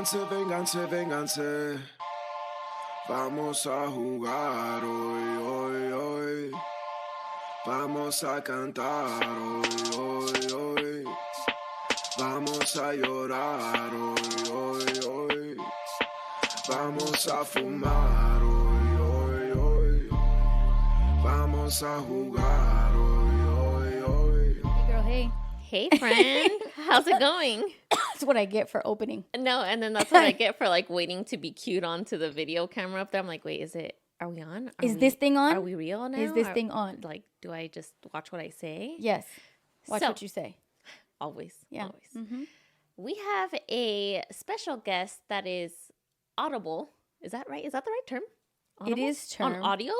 Vénganse, vénganse, vénganse. Vamos a jugar hoy, hoy, hoy. Vamos a cantar hoy, hoy, hoy. Vamos a llorar hoy, hoy, hoy. Vamos a fumar hoy, hoy, hoy. Vamos a jugar hoy, hoy, hoy. Hey, girl, hey. Hey, friend. How's it going? That's what I get for opening. No, and then that's what I get for like waiting to be cued onto the video camera up there. I'm like, wait, are we on? Is this thing on? Are we real now? Is this thing on? Like, do I just watch what I say? Yes. Watch what you say. Always. Yeah. Always. Mm-hmm. We have a special guest that is audible. Is that right? Is that the right term? Audible? It is term. On audio?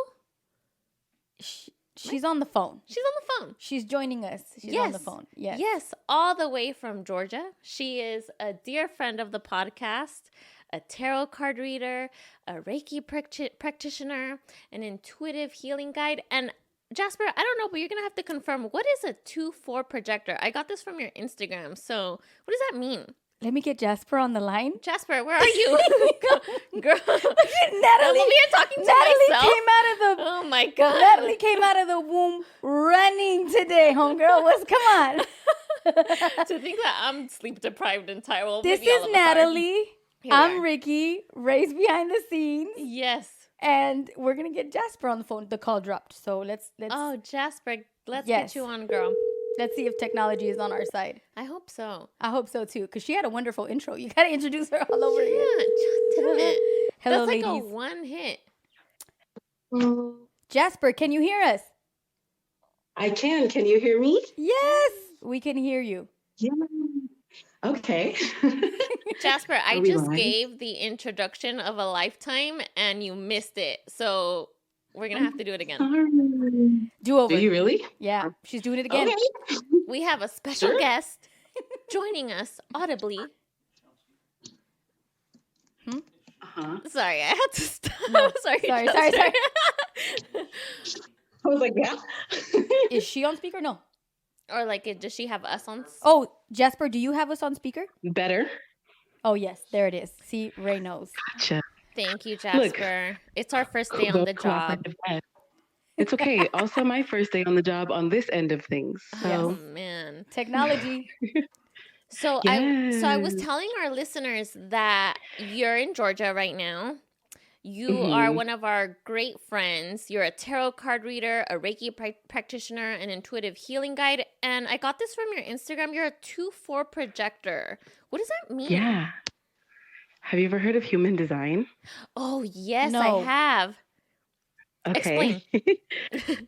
She's on the phone. She's on the phone. She's joining us. She's on the phone. Yes. Yes, all the way from Georgia. She is a dear friend of the podcast, a tarot card reader, a Reiki practitioner, an intuitive healing guide. And Jasper, I don't know, but you're going to have to confirm, what is a 2-4 projector? I got this from your Instagram. So what does that mean? Let me get Jasper on the line. Jasper, where are you? Girl. Natalie. I'm here talking to Natalie myself. came out of the... Oh, my God. Natalie came out of the womb running today, homegirl. Come on. To think that I'm sleep deprived entirely. This is Natalie. I'm Ricky, raised behind the scenes. Yes. And we're going to get Jasper on the phone. The call dropped. So let's Oh, Jasper, let's get you on, girl. Let's see if technology is on our side. I hope so. I hope so, too, because she had a wonderful intro. You got to introduce her all over again. Yeah, damn it. Hello, That's like ladies. a one hit. Jasper, can you hear us? I can. Can you hear me? Yes, we can hear you. Yeah. Okay. Jasper, I we just live? gave the introduction of a lifetime and you missed it. So we're going to have to do it again. Sorry. Do over. Do you really? Yeah, she's doing it again. Okay. We have a special Sure. guest joining us audibly. Uh-huh. Sorry, I had to stop. No. Sorry. Sorry. Jasper. I was like, yeah. Is she on speaker? No. Or like, does she have us on? Oh, Jasper, do you have us on speaker? Better. Oh, yes, there it is. See, Ray knows. Gotcha. Thank you, Jasper. It's our first day on the job. It's okay. Also, my first day on the job on this end of things. Oh, So, man. Technology. So I was Yes. telling our listeners that you're in Georgia right now. You are one of our great friends. You're a tarot card reader, a Reiki practitioner, an intuitive healing guide. And I got this from your Instagram. You're a 2-4 projector. What does that mean? yeah. Have you ever heard of human design? Oh, yes, No. I have. Okay.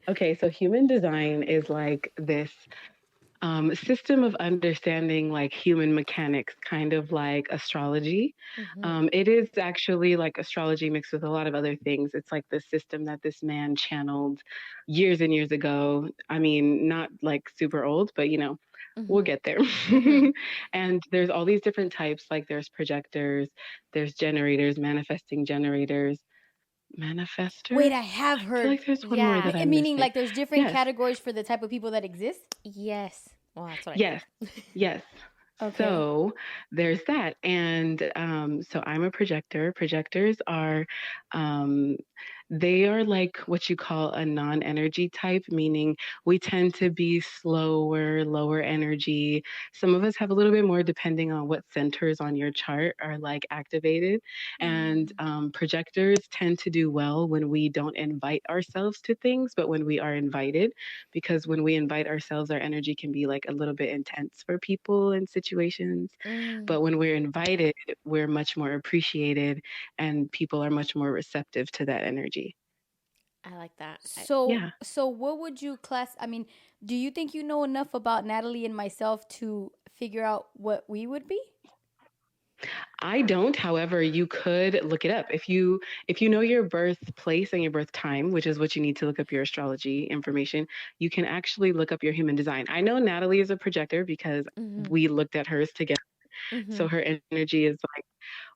Okay, so human design is like this system of understanding like human mechanics, kind of like astrology. Mhm. It is actually like astrology mixed with a lot of other things. It's like the system that this man channeled years and years ago. I mean, not like super old, but we'll Mhm. get there. Mhm. And there's all these different types, like there's projectors, there's generators, manifesting generators, manifestors. Wait, I have I feel heard. like there's one Yeah. more that I'm Meaning, missing. like, there's different Yes. categories for the type of people that exist? Yes. Well, that's what I Yes, yes. Okay. So there's that. And so I'm a projector. Projectors are, they are like what you call a non-energy type, meaning we tend to be slower, lower energy. Some of us have a little bit more depending on what centers on your chart are like activated. And projectors tend to do well when we don't invite ourselves to things, but when we are invited, because when we invite ourselves, our energy can be like a little bit intense for people and situations. Mm. But when we're invited, we're much more appreciated and people are much more receptive to that energy. I like that. So, Yeah. so what would you do you think you know enough about Natalie and myself to figure out what we would be? I don't, however, you could look it up. If you know your birthplace and your birth time, which is what you need to look up your astrology information, you can actually look up your human design. I know Natalie is a projector because Mhm. we looked at hers together. So Mhm. her energy is like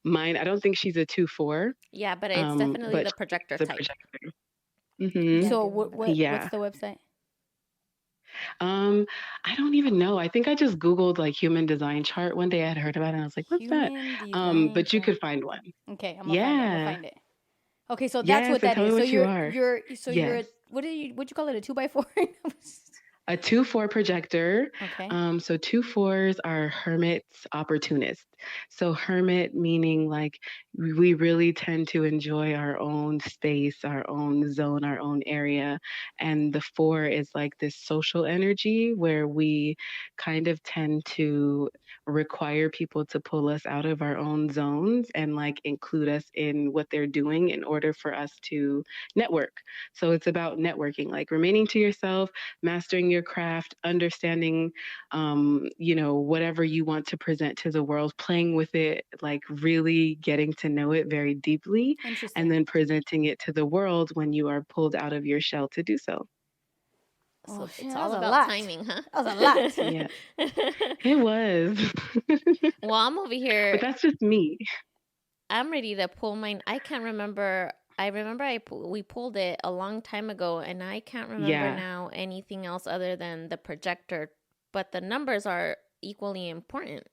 mine. I don't think she's a 2-4, Yeah, but it's definitely but the projector she's a type. projector. Mm-hmm. So Yeah. what's Yeah. the website? Um, I don't even know. I think I just Googled like human design chart one day. I had heard about it and I was like, what's that? Human design But you chart. could find one. Okay, I'm gonna find it. I'm gonna Yeah. find it. Okay, so that's what Yes. And that tell me is. So what you are. you're Yes. a, what you call it, a 2x4? A 2-4 projector. Okay. So 2-4s are hermits, opportunists. So hermit meaning like we really tend to enjoy our own space, our own zone, our own area. And the 4 is like this social energy where we kind of tend to require people to pull us out of our own zones and like include us in what they're doing in order for us to network. So it's about networking, like remaining to yourself, mastering your craft, understanding, whatever you want to present to the world, playing with it, like really getting to know it very deeply, and Interesting. then presenting it to the world when you are pulled out of your shell to do so. Oh So shit, it's that all was a about lot. timing, huh? That was a lot. Yeah, it was. Well, I'm over But here. that's just me. I'm ready to pull mine. I can't remember. I remember we pulled it a long time ago, and I can't remember Yeah. now anything else other than the projector. But the numbers are equally important.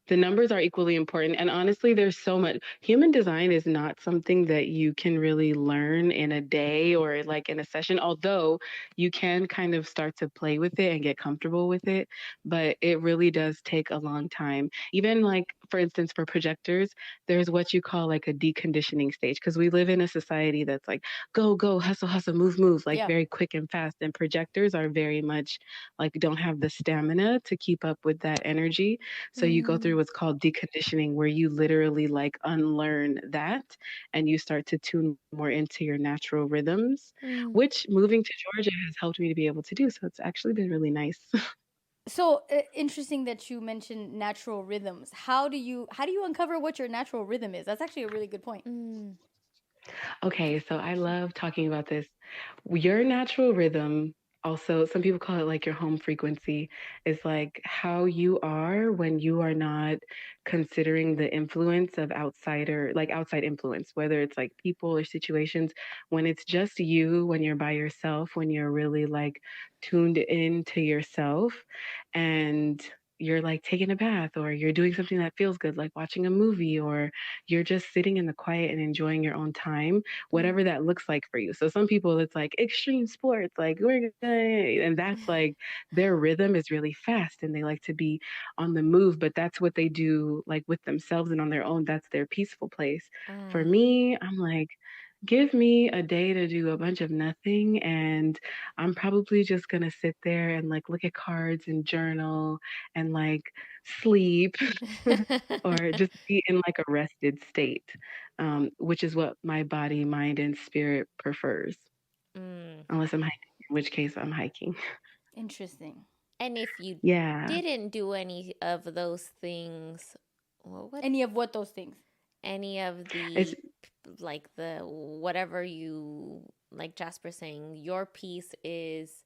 The numbers are equally important. And honestly, there's so much. Human design is not something that you can really learn in a day or like in a session, although you can kind of start to play with it and get comfortable with it. But it really does take a long time. Even like, for instance, for projectors, there's what you call like a deconditioning stage because we live in a society that's like, go, go, hustle, hustle, move, move, like Yeah. very quick and fast. And projectors are very much like don't have the stamina to keep up with that energy. So you go through Mm, what's called deconditioning, where you literally like unlearn that and you start to tune more into your natural rhythms, Mm. which moving to Georgia has helped me to be able to do. So it's actually been really nice. so interesting that you mentioned natural rhythms. How do you uncover what your natural rhythm is? That's actually a really good point. Mm. Okay, so I love talking about this. Your natural rhythm, also, some people call it like your home frequency, is like how you are when you are not considering the influence of outside influence, whether it's like people or situations. When it's just you, when you're by yourself, when you're really like tuned into yourself and you're like taking a bath or you're doing something that feels good, like watching a movie, or you're just sitting in the quiet and enjoying your own time, Mm. whatever that looks like for you. So some people it's like extreme sports, like we're gonna, and that's like their rhythm is really fast and they like to be on the move, but that's what they do like with themselves and on their own. That's their peaceful place. For Ah. me, I'm like, give me a day to do a bunch of nothing and I'm probably just gonna sit there and like look at cards and journal and like sleep or just be in like a rested state, which is what my body, mind, and spirit prefers. Mm. Unless I'm hiking, in which case I'm hiking. Interesting. And if you Yeah, didn't do any of those things, what Any of what those things? any of it's like the whatever you like Jasper saying, your piece is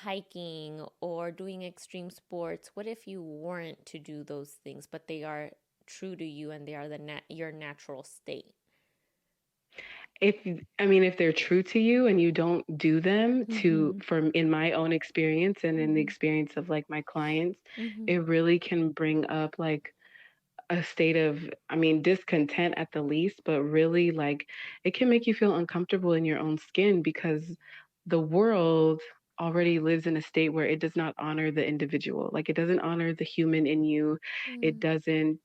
hiking or doing extreme sports. What if you weren't to do those things, but they are true to you and they are your natural state? if I mean if they're true to you and you don't do them to Mm-hmm. from in my own experience and in the Mm-hmm. experience of like my clients, Mm-hmm. it really can bring up like a state of, I mean, discontent at the least, but really like it can make you feel uncomfortable in your own skin because the world already lives in a state where it does not honor the individual. Like it doesn't honor the human in you. It Mm. doesn't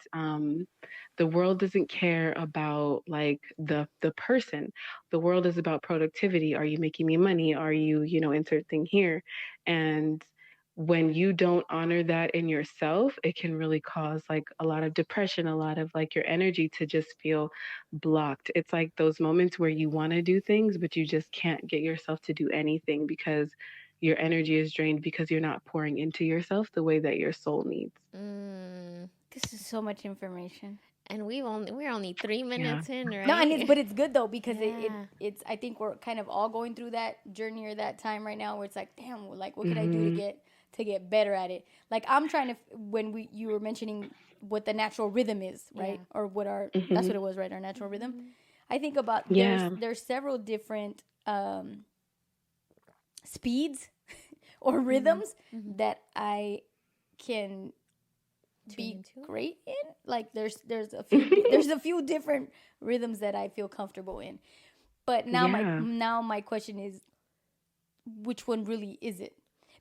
the world doesn't care about like the person. The world is about productivity. Are you making me money? Are you, insert thing here? And when you don't honor that in yourself, it can really cause like a lot of depression, a lot of like your energy to just feel blocked. It's like those moments where you want to do things, but you just can't get yourself to do anything because your energy is drained because you're not pouring into yourself the way that your soul needs. Mm. This is so much information. And we're only 3 minutes Yeah. in, No, and it's right? but it's good though because Yeah. it's I think we're kind of all going through that journey or that time right now where it's like, damn, like what could I do to Hmm. get better at it? Like I'm trying to when you were mentioning what the natural rhythm is, right? Yeah. Or what our that's Hmm. what it was, right? Our natural rhythm. Mm-hmm. I think about Yeah. there's several different speeds or rhythms that I can be great in. Like there's a few different rhythms that I feel comfortable in. But now my question is, which one really is it?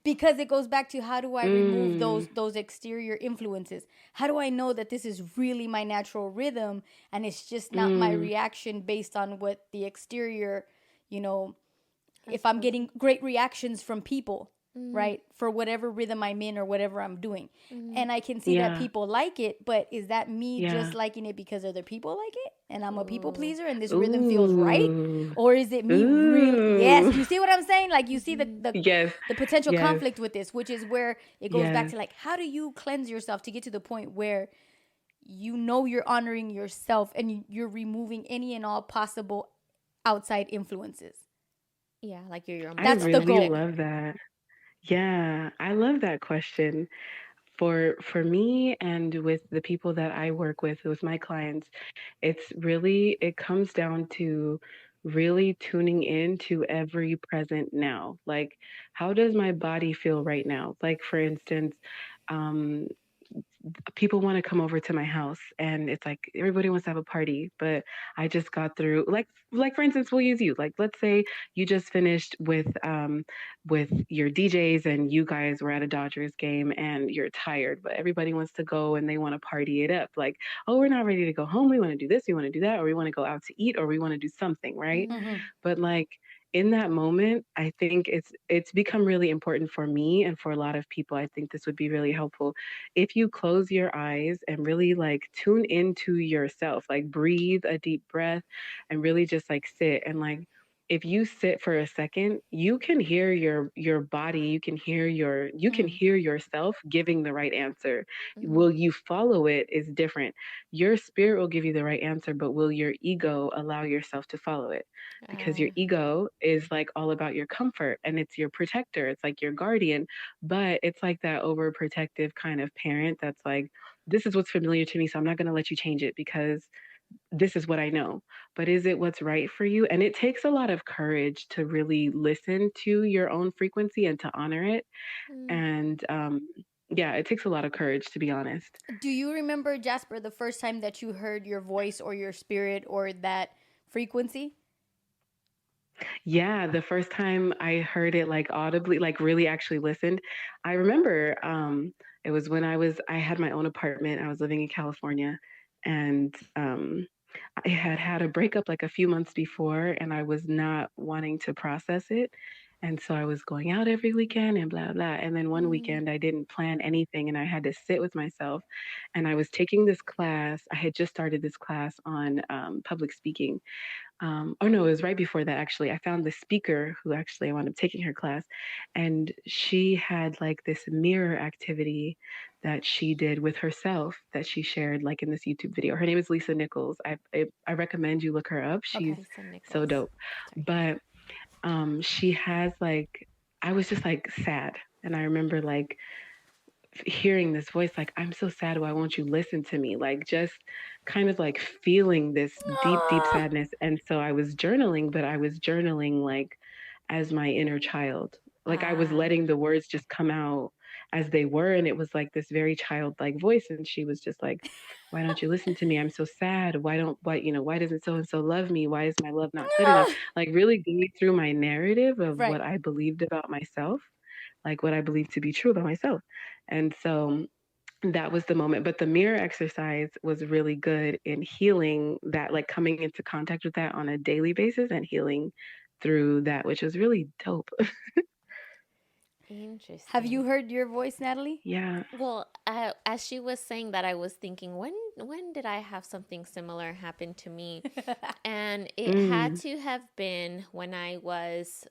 Because it goes back to, how do I remove those exterior influences? How do I know that this is really my natural rhythm and it's just not my reaction based on what the exterior, if I'm getting great reactions from people, right? For whatever rhythm I'm in or whatever I'm doing. And I can see that people like it, but is that me just liking it because other people like it? And I'm a people pleaser and this rhythm feels right? Or is it me really? Yes, you see what I'm saying? Like, you see the potential conflict with this, which is where it goes back to, like, how do you cleanse yourself to get to the point where you're honoring yourself and you're removing any and all possible outside influences? Yeah, like you're your own. That's I the goal. love that. Yeah, I love that question. For me and with the people that I work with my clients, it comes down to really tuning in to every present now. Like, how does my body feel right now? Like, for instance, um, people want to come over to my house and it's like everybody wants to have a party, but I just got through, like for instance, we'll use you. Like, let's say you just finished with your DJs and you guys were at a Dodgers game and you're tired, but everybody wants to go and they want to party it up. Like, oh, we're not ready to go home, we want to do this, we want to do that, or we want to go out to eat, or we want to do something, right? But like, in that moment, I think it's become really important for me and for a lot of people. I think this would be really helpful if you close your eyes and really like tune into yourself, like breathe a deep breath and really just like sit and like, if you sit for a second, you can hear your body, you can hear yourself giving the right answer. Will you follow it is different. Your spirit will give you the right answer, but will your ego allow yourself to follow it? Because your ego is like all about your comfort and it's your protector, it's like your guardian, but it's like that overprotective kind of parent that's like, this is what's familiar to me, so I'm not going to let you change it because this is what I know. But is it what's right for you? And it takes a lot of courage to really listen to your own frequency and to honor it. And yeah, it takes a lot of courage, to be honest. Do you remember, Jasper, the first time that you heard your voice or your spirit or that frequency? Yeah, the first time I heard it like audibly, like really actually listened, I remember it was when I had my own apartment. I was living in California and I had had a breakup like a few months before and I was not wanting to process it. And so I was going out every weekend and blah, blah. And then one weekend I didn't plan anything and I had to sit with myself. And I was taking this class. I had just started this class on public speaking. Oh no, it was right before that actually. I found the speaker who actually I wound up taking her class, and she had like this mirror activity that she did with herself that she shared like in this YouTube video. Her name is Lisa Nichols. I recommend you look her up. She's so dope. But she has like, I was just like sad, and I remember like hearing this voice like, I'm so sad, why won't you listen to me, like just kind of like feeling this deep sadness. And so I was journaling, but I was journaling like as my inner child, like I was letting the words just come out as they were, and it was like this very childlike voice, and she was just like, why don't you listen to me, I'm so sad, why doesn't so and so love me, why is my love not good enough, like really going through my narrative of what I believed about myself, like what I believed to be true about myself. And so that was the moment. But the mirror exercise was really good in healing that, like coming into contact with that on a daily basis and healing through that, which was really dope. Interesting. Have you heard your voice, Natalie? Yeah. Well, as she was saying that, I was thinking, when did I have something similar happen to me? And it had to have been when I was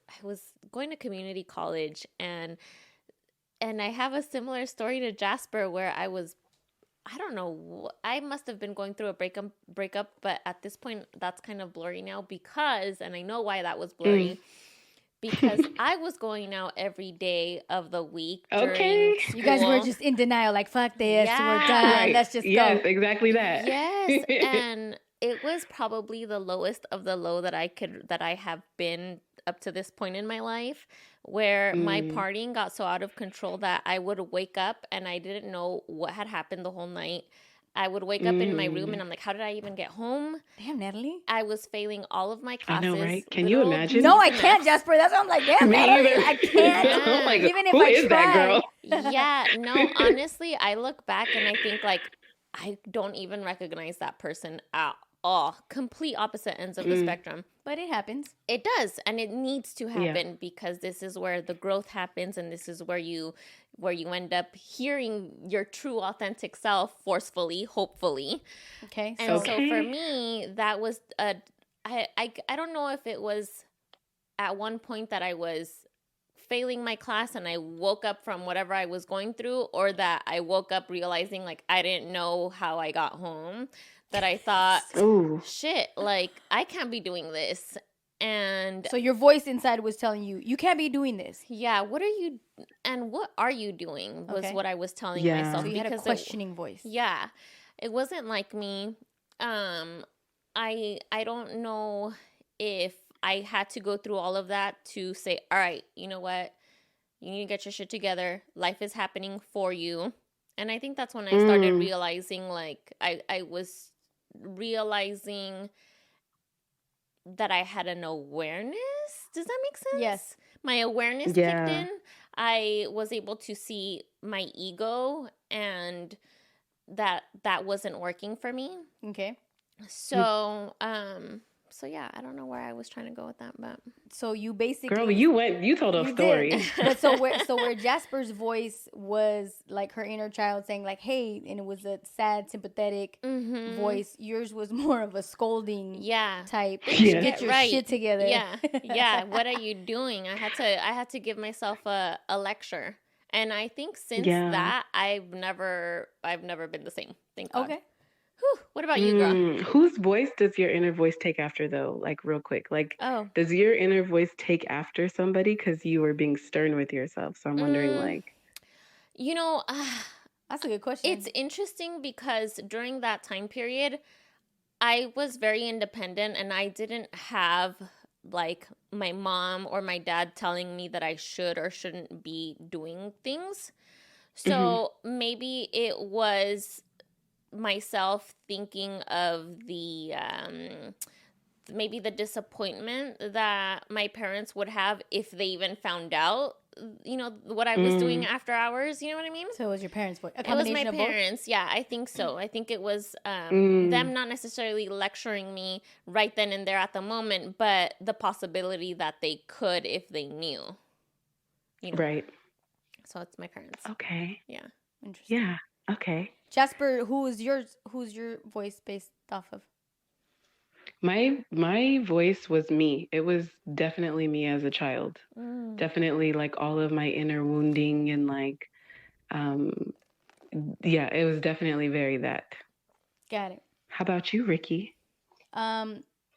going to community college, and I have a similar story to Jasper where I don't know, I must have been going through a breakup, but at this point that's kind of blurry now because, and I know why that was blurry, because I was going out every day of the week during school. You guys were just in denial, like, fuck this, we're done, Right. let's just go. Yes, exactly that. Yes, and it was probably the lowest of the low that I have been up to this point in my life where my partying got so out of control that I would wake up and I didn't know what had happened the whole night. I would wake up in my room and I'm like, how did I even get home? Damn, Natalie. I was failing all of my classes. I know, right? Can you imagine? No, I can't, Jasper. That's why I'm like, damn, Me Natalie, either. I can't. Oh my God. Even if Who I is try. that girl? Yeah, no, honestly, I look back and I think like I don't even recognize that person at all. Complete opposite ends of the spectrum. But it happens. It does, and it needs to happen because this is where the growth happens, and this is where you end up hearing your true authentic self forcefully, hopefully. Okay. And so for me, that was I don't know if it was at one point that I was failing my class and I woke up from whatever I was going through, or that I woke up realizing like I didn't know how I got home, that I thought, shit, like I can't be doing this. And so your voice inside was telling you, you can't be doing this. Yeah, what are you doing was what I was telling myself. So you had a questioning voice. Yeah. It wasn't like me. I don't know if I had to go through all of that to say, all right, you know what? You need to get your shit together. Life is happening for you. And I think that's when I started realizing, like, I was realizing that I had an awareness. Does that make sense? Yes. My awareness kicked in. I was able to see my ego and that wasn't working for me. Okay. So, so yeah, I don't know where I was trying to go with that, but so you basically, girl, you told a story. But so where Jasper's voice was like her inner child saying like, hey, and it was a sad, sympathetic voice. Yours was more of a scolding type. Get your shit together. Yeah. What are you doing? I had to give myself a lecture, and I think since that I've never been the same. Thank God. Okay. Whew. What about you, girl? Whose voice does your inner voice take after, though? Like, real quick. Like, does your inner voice take after somebody because you were being stern with yourself? So I'm wondering, like... You know... that's a good question. It's interesting because during that time period, I was very independent and I didn't have, like, my mom or my dad telling me that I should or shouldn't be doing things. So maybe it was myself thinking of the maybe the disappointment that my parents would have if they even found out, you know, what I was doing after hours. You know what I mean? So it was your parents' voice. It was my parents. Yeah, I think so. I think it was them not necessarily lecturing me right then and there at the moment, but the possibility that they could if they knew. You know? Right. So it's my parents. Okay. Yeah. Interesting. Yeah. Okay. Jasper, who's your voice based off of? My voice was me. It was definitely me as a child. Definitely like all of my inner wounding and like it was definitely very that. Got it. How about you, Ricky?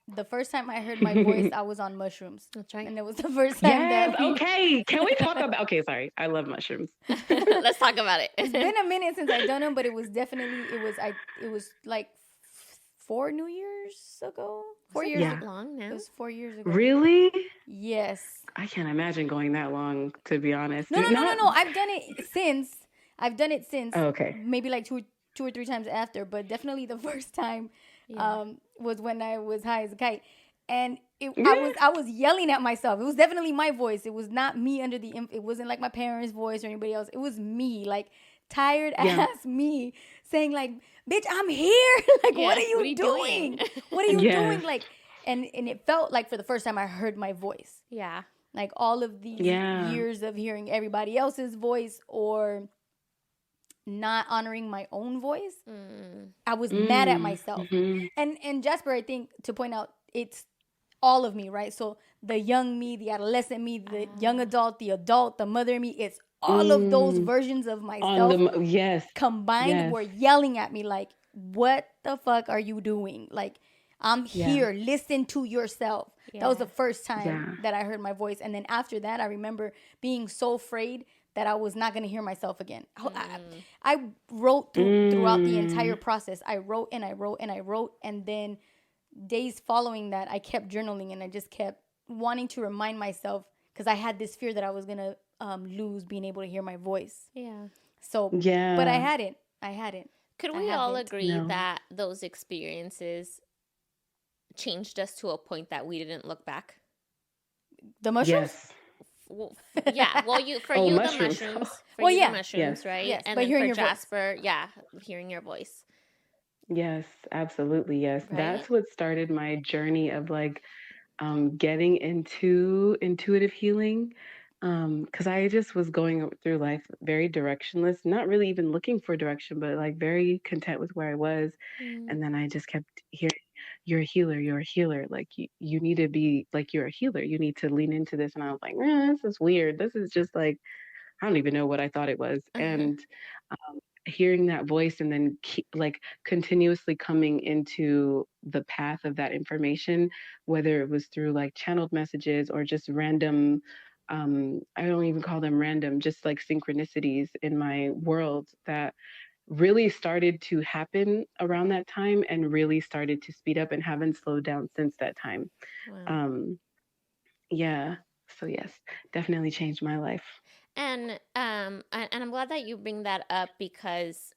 The first time I heard my voice, I was on mushrooms. That's right. And it was the first time okay. Can we talk about... Okay, sorry. I love mushrooms. Let's talk about it. It's been a minute since I've done them, but it was like 4 New Years ago. 4 years ago. Long now? It was 4 years ago. Really? Yes. I can't imagine going that long, to be honest. No. I've done it since. Oh, okay. Maybe like two or three times after, but definitely the first time was when I was high as a kite. And I was yelling at myself. It was definitely my voice. It was not me under the it wasn't like my parents' voice or anybody else. It was me, like tired ass me saying like, bitch, I'm here. Like, what are you doing? What are you doing? Like, and it felt like for the first time I heard my voice. Yeah. Like all of these years of hearing everybody else's voice or not honoring my own voice, I was mad at myself. And Jasper, I think, to point out, it's all of me, right? So the young me, the adolescent me, the young adult, the mother me, it's all of those versions of myself combined were yelling at me like, what the fuck are you doing? Like, I'm here. Listen to yourself. That was the first time that I heard my voice. And then after that, I remember being so afraid that I was not going to hear myself again. I wrote throughout the entire process. I wrote. And then days following that, I kept journaling and I just kept wanting to remind myself, because I had this fear that I was gonna lose being able to hear my voice. Yeah. So, but I Yeah. hadn't. I hadn't. Could I we all haven't. agree No. that those experiences changed us to a point that we didn't look back? The mushrooms? Yes. Yeah. Well, for Oh, you the mushrooms. mushrooms, for Well, you the yeah. mushrooms, Yes. right? Yes, And but then hearing for your voice. Jasper, yeah, hearing your voice, Yes, absolutely. Yes. right? That's what started my journey of like getting into intuitive healing. Because I just was going through life very directionless, not really even looking for direction, but like very content with where I was. Mm. And then I just kept hearing, you're a healer, you're a healer. Like you need to be like, you're a healer. You need to lean into this. And I was like, this is weird. This is just like, I don't even know what I thought it was. Uh-huh. And hearing that voice and then like continuously coming into the path of that information, whether it was through like channeled messages or just random, I don't even call them random, just like synchronicities in my world that really started to happen around that time and really started to speed up and haven't slowed down since that time. Wow. Um, yeah. So yes, definitely changed my life. And I'm glad that you bring that up because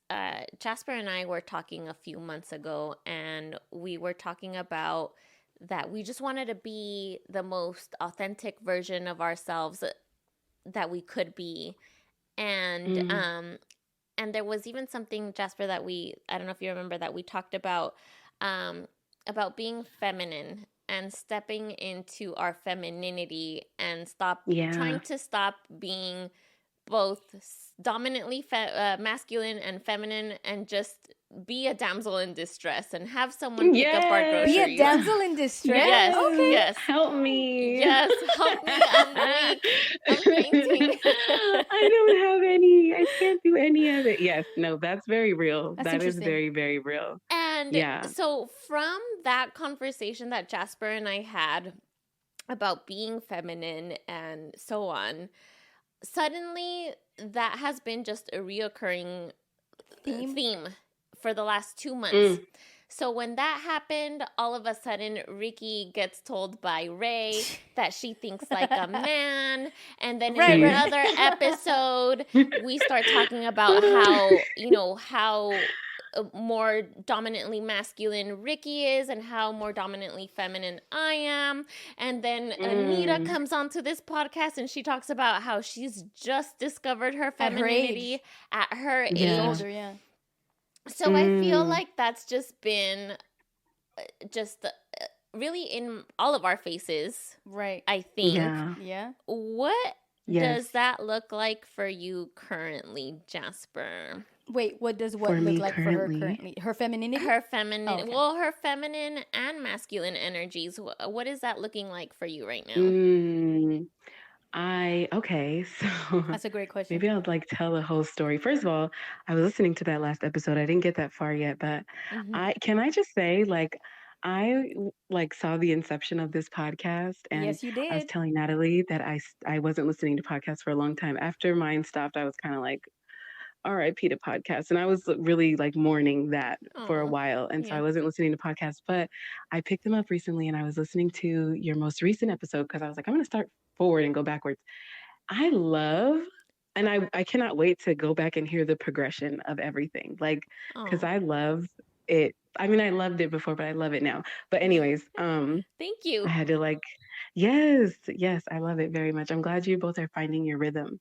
Jasper and I were talking a few months ago, and we were talking about that we just wanted to be the most authentic version of ourselves that we could be, and Mm, there was even something, Jasper, that I don't know if you remember, that we talked um about being feminine and stepping into our femininity and yeah. trying to stop being both dominantly masculine and feminine, and just be a damsel in distress and have someone pick up our Be a Yes. groceries. damsel in distress? Yes, Okay. yes, Help me. yes. Help me. I'm weak. I'm fainting. I don't have any. I can't do any of it. Yes, no, that's very real. That's That is interesting. very, very real. And Yeah. so, from that conversation that Jasper and I had about being feminine and so on, suddenly that has been just a reoccurring theme for the last 2 months. Mm. So when that happened, all of a sudden Ricky gets told by Ray that she thinks like a man, and then in Right. another episode we start talking about how more dominantly masculine Ricky is and how more dominantly feminine I am. And then Anita Mm. comes onto this podcast and she talks about how she's just discovered her At her femininity age. at her Yeah. age. Older, yeah. So I feel Mm. like that's just been just really in all of our faces, Right. I think. Yeah. Yeah. What Yes. does that look like for you currently, Jasper? Wait, what does what For look me like for her currently. currently? Her femininity? Her feminine, Oh, okay. well, her feminine and masculine energies. What is that looking like for you right now? Mm. Okay, so That's a great question. maybe I'll like tell the whole story. First of all, I was listening to that last episode. I didn't get that far yet, but Mm-hmm. I just say like like saw the inception of this podcast, and Yes, you I was did. telling Natalie that I wasn't listening to podcasts for a long time. After mine stopped, I was kind of like, RIP to podcasts. And I was really like mourning that for a Oh, while. And so I yeah. wasn't listening to podcasts, but I picked them up recently and I was listening to your most recent episode because I was like, I'm going to start forward and go backwards. I love, and I cannot wait to go back and hear the progression of everything. Like, because Oh, I love it. I mean, I loved it before, but I love it now. But anyways, thank I you. had to like, yes, yes, I love it very much. I'm glad you both are finding your rhythm.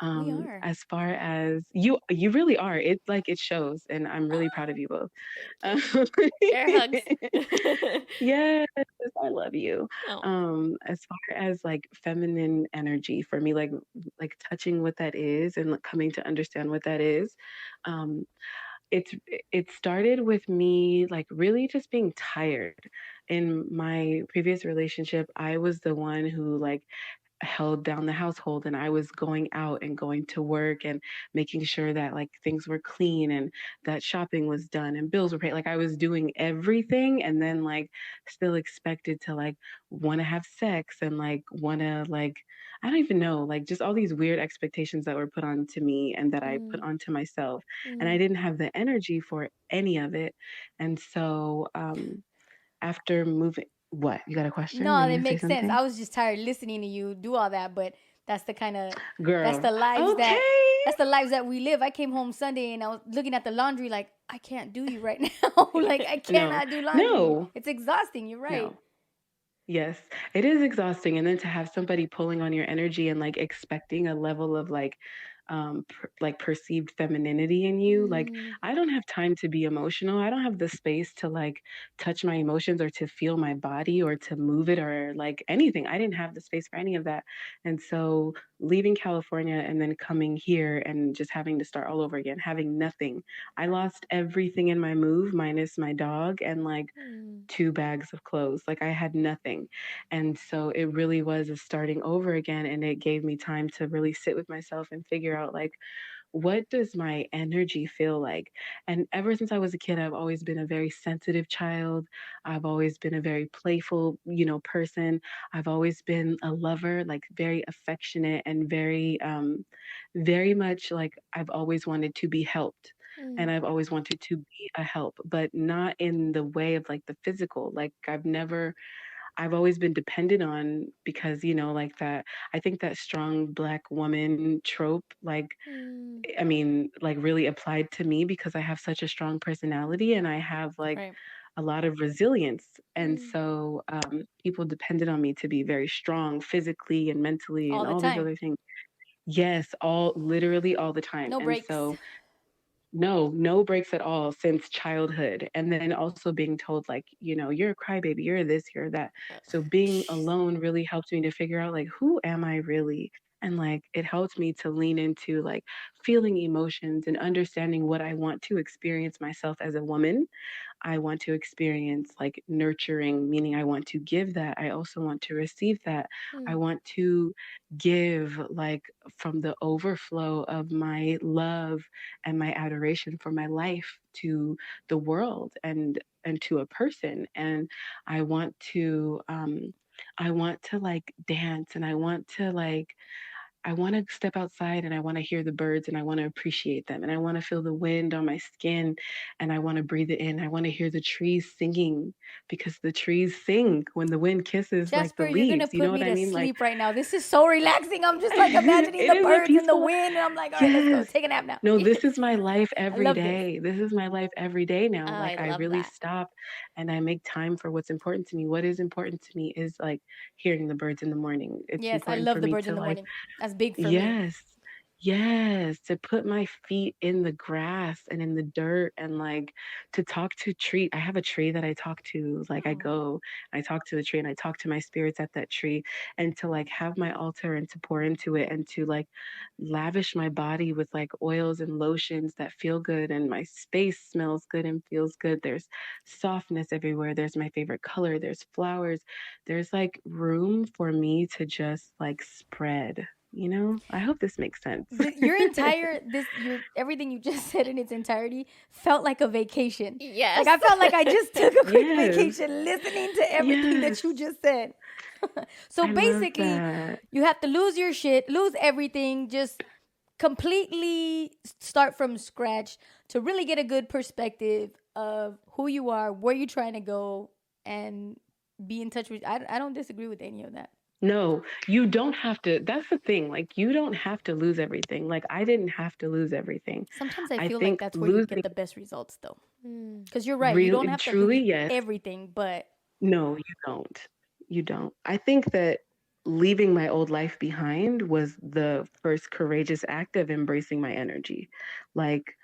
We are. As far as you really are. It like it shows, and I'm really proud of you both. Thank Um, you. Air hugs. yes, I love you. Oh. As far as like feminine energy for me, like touching what that is and like, coming to understand what that is. Um, it's it started with me like really just being tired. In my previous relationship, I was the one who like held down the household, and I was going out and going to work and making sure that like things were clean and that shopping was done and bills were paid. Like I was doing everything, and then like still expected to like want to have sex and like want to like I don't even know, like just all these weird expectations that were put onto me and that I put Mm, onto myself, and I mm, didn't have the energy for any of it. And so after moving What? You got a question? Were No, you it gonna say makes sense. something? I was just tired listening to you do all that, but that's the kind of that's Girl. the lives that Okay. that's the lives that we live. I came home Sunday and I was looking at the laundry like I can't do you right now. Like I No. cannot do laundry. No. It's exhausting. You're right. No. Yes, it is exhausting. And then to have somebody pulling on your energy and like expecting a level of like, like perceived femininity in you. Like, Mm, I don't have time to be emotional. I don't have the space to like touch my emotions or to feel my body or to move it or like anything. I didn't have the space for any of that. And so leaving California and then coming here and just having to start all over again, having nothing. I lost everything in my move minus my dog and like Mm. 2 bags of clothes. Like I had nothing. And so it really was a starting over again. And it gave me time to really sit with myself and figure out like, what does my energy feel like? And ever since I was a kid, I've always been a very sensitive child. I've always been a very playful, person. I've always been a lover, like very affectionate and very much like I've always wanted to be helped. And Mm. I've always wanted to be a help, but not in the way of like the physical. Like I've always been dependent on because, like that, I think that strong black woman trope, like, Mm. I mean, like really applied to me because I have such a strong personality and I have like right. a lot of resilience. And Mm. so people depended on me to be very strong physically and mentally All and the all these time. other things. Yes, all literally all the time. No And breaks. so no, no breaks at all since childhood. And then also being told, like, you're a crybaby, you're this, you're that. So being alone really helped me to figure out, like, who am I really? And like, it helped me to lean into like feeling emotions and understanding what I want to experience myself as a woman. I want to experience like nurturing, meaning I want to give that. I also want to receive that. I Mm. want to give like from the overflow of my love and my adoration for my life to the world and to a person. And I want to I want to like dance and I want to step outside and I want to hear the birds and I want to appreciate them and I want to feel the wind on my skin and I want to breathe it in. I want to hear the trees singing because the trees sing when the wind kisses like the Jasper, you're gonna leaves. You put know me what I to mean? Like sleep right now. This is so relaxing. I'm just like imagining it the is a birds and the peaceful. wind, and I'm like, all right, let's go. Yes. Take a nap now. No, this is my life I every love this. day. This is my life every day Oh, now. Like I I love really that. stop and I make time for what's important to me. What is important to me is like hearing the birds in the morning. It's Yes, I important for love the me birds in to the like morning. That's big for me. yes. Yes, to put my feet in the grass and in the dirt and like to talk to tree. I have a tree that I talk to. Like I Oh, go, I talk to the tree and I talk to my spirits at that tree and to like have my altar and to pour into it and to like lavish my body with like oils and lotions that feel good and my space smells good and feels good. There's softness everywhere. There's my favorite color. There's flowers. There's like room for me to just like spread. I hope this makes sense. your entire this your everything you just said in its entirety felt like a vacation. Like Yes. I felt like I just took a quick Yes. vacation listening to everything that Yes. you just said. So I love basically, that. you have to lose your shit, lose everything, just completely start from scratch to really get a good perspective of who you are, where you're trying to go, and be in touch with. I don't disagree with any of that. No, you don't have to. That's the thing. Like, you don't have to lose everything. Like, I didn't have to lose everything. Sometimes I I feel like think that's where you get losing the best results, though. Mm. Because you're right, you don't really, have to truly, lose yes. everything, but No, you don't. You don't. I think that leaving my old life behind was the first courageous act of embracing my energy. Like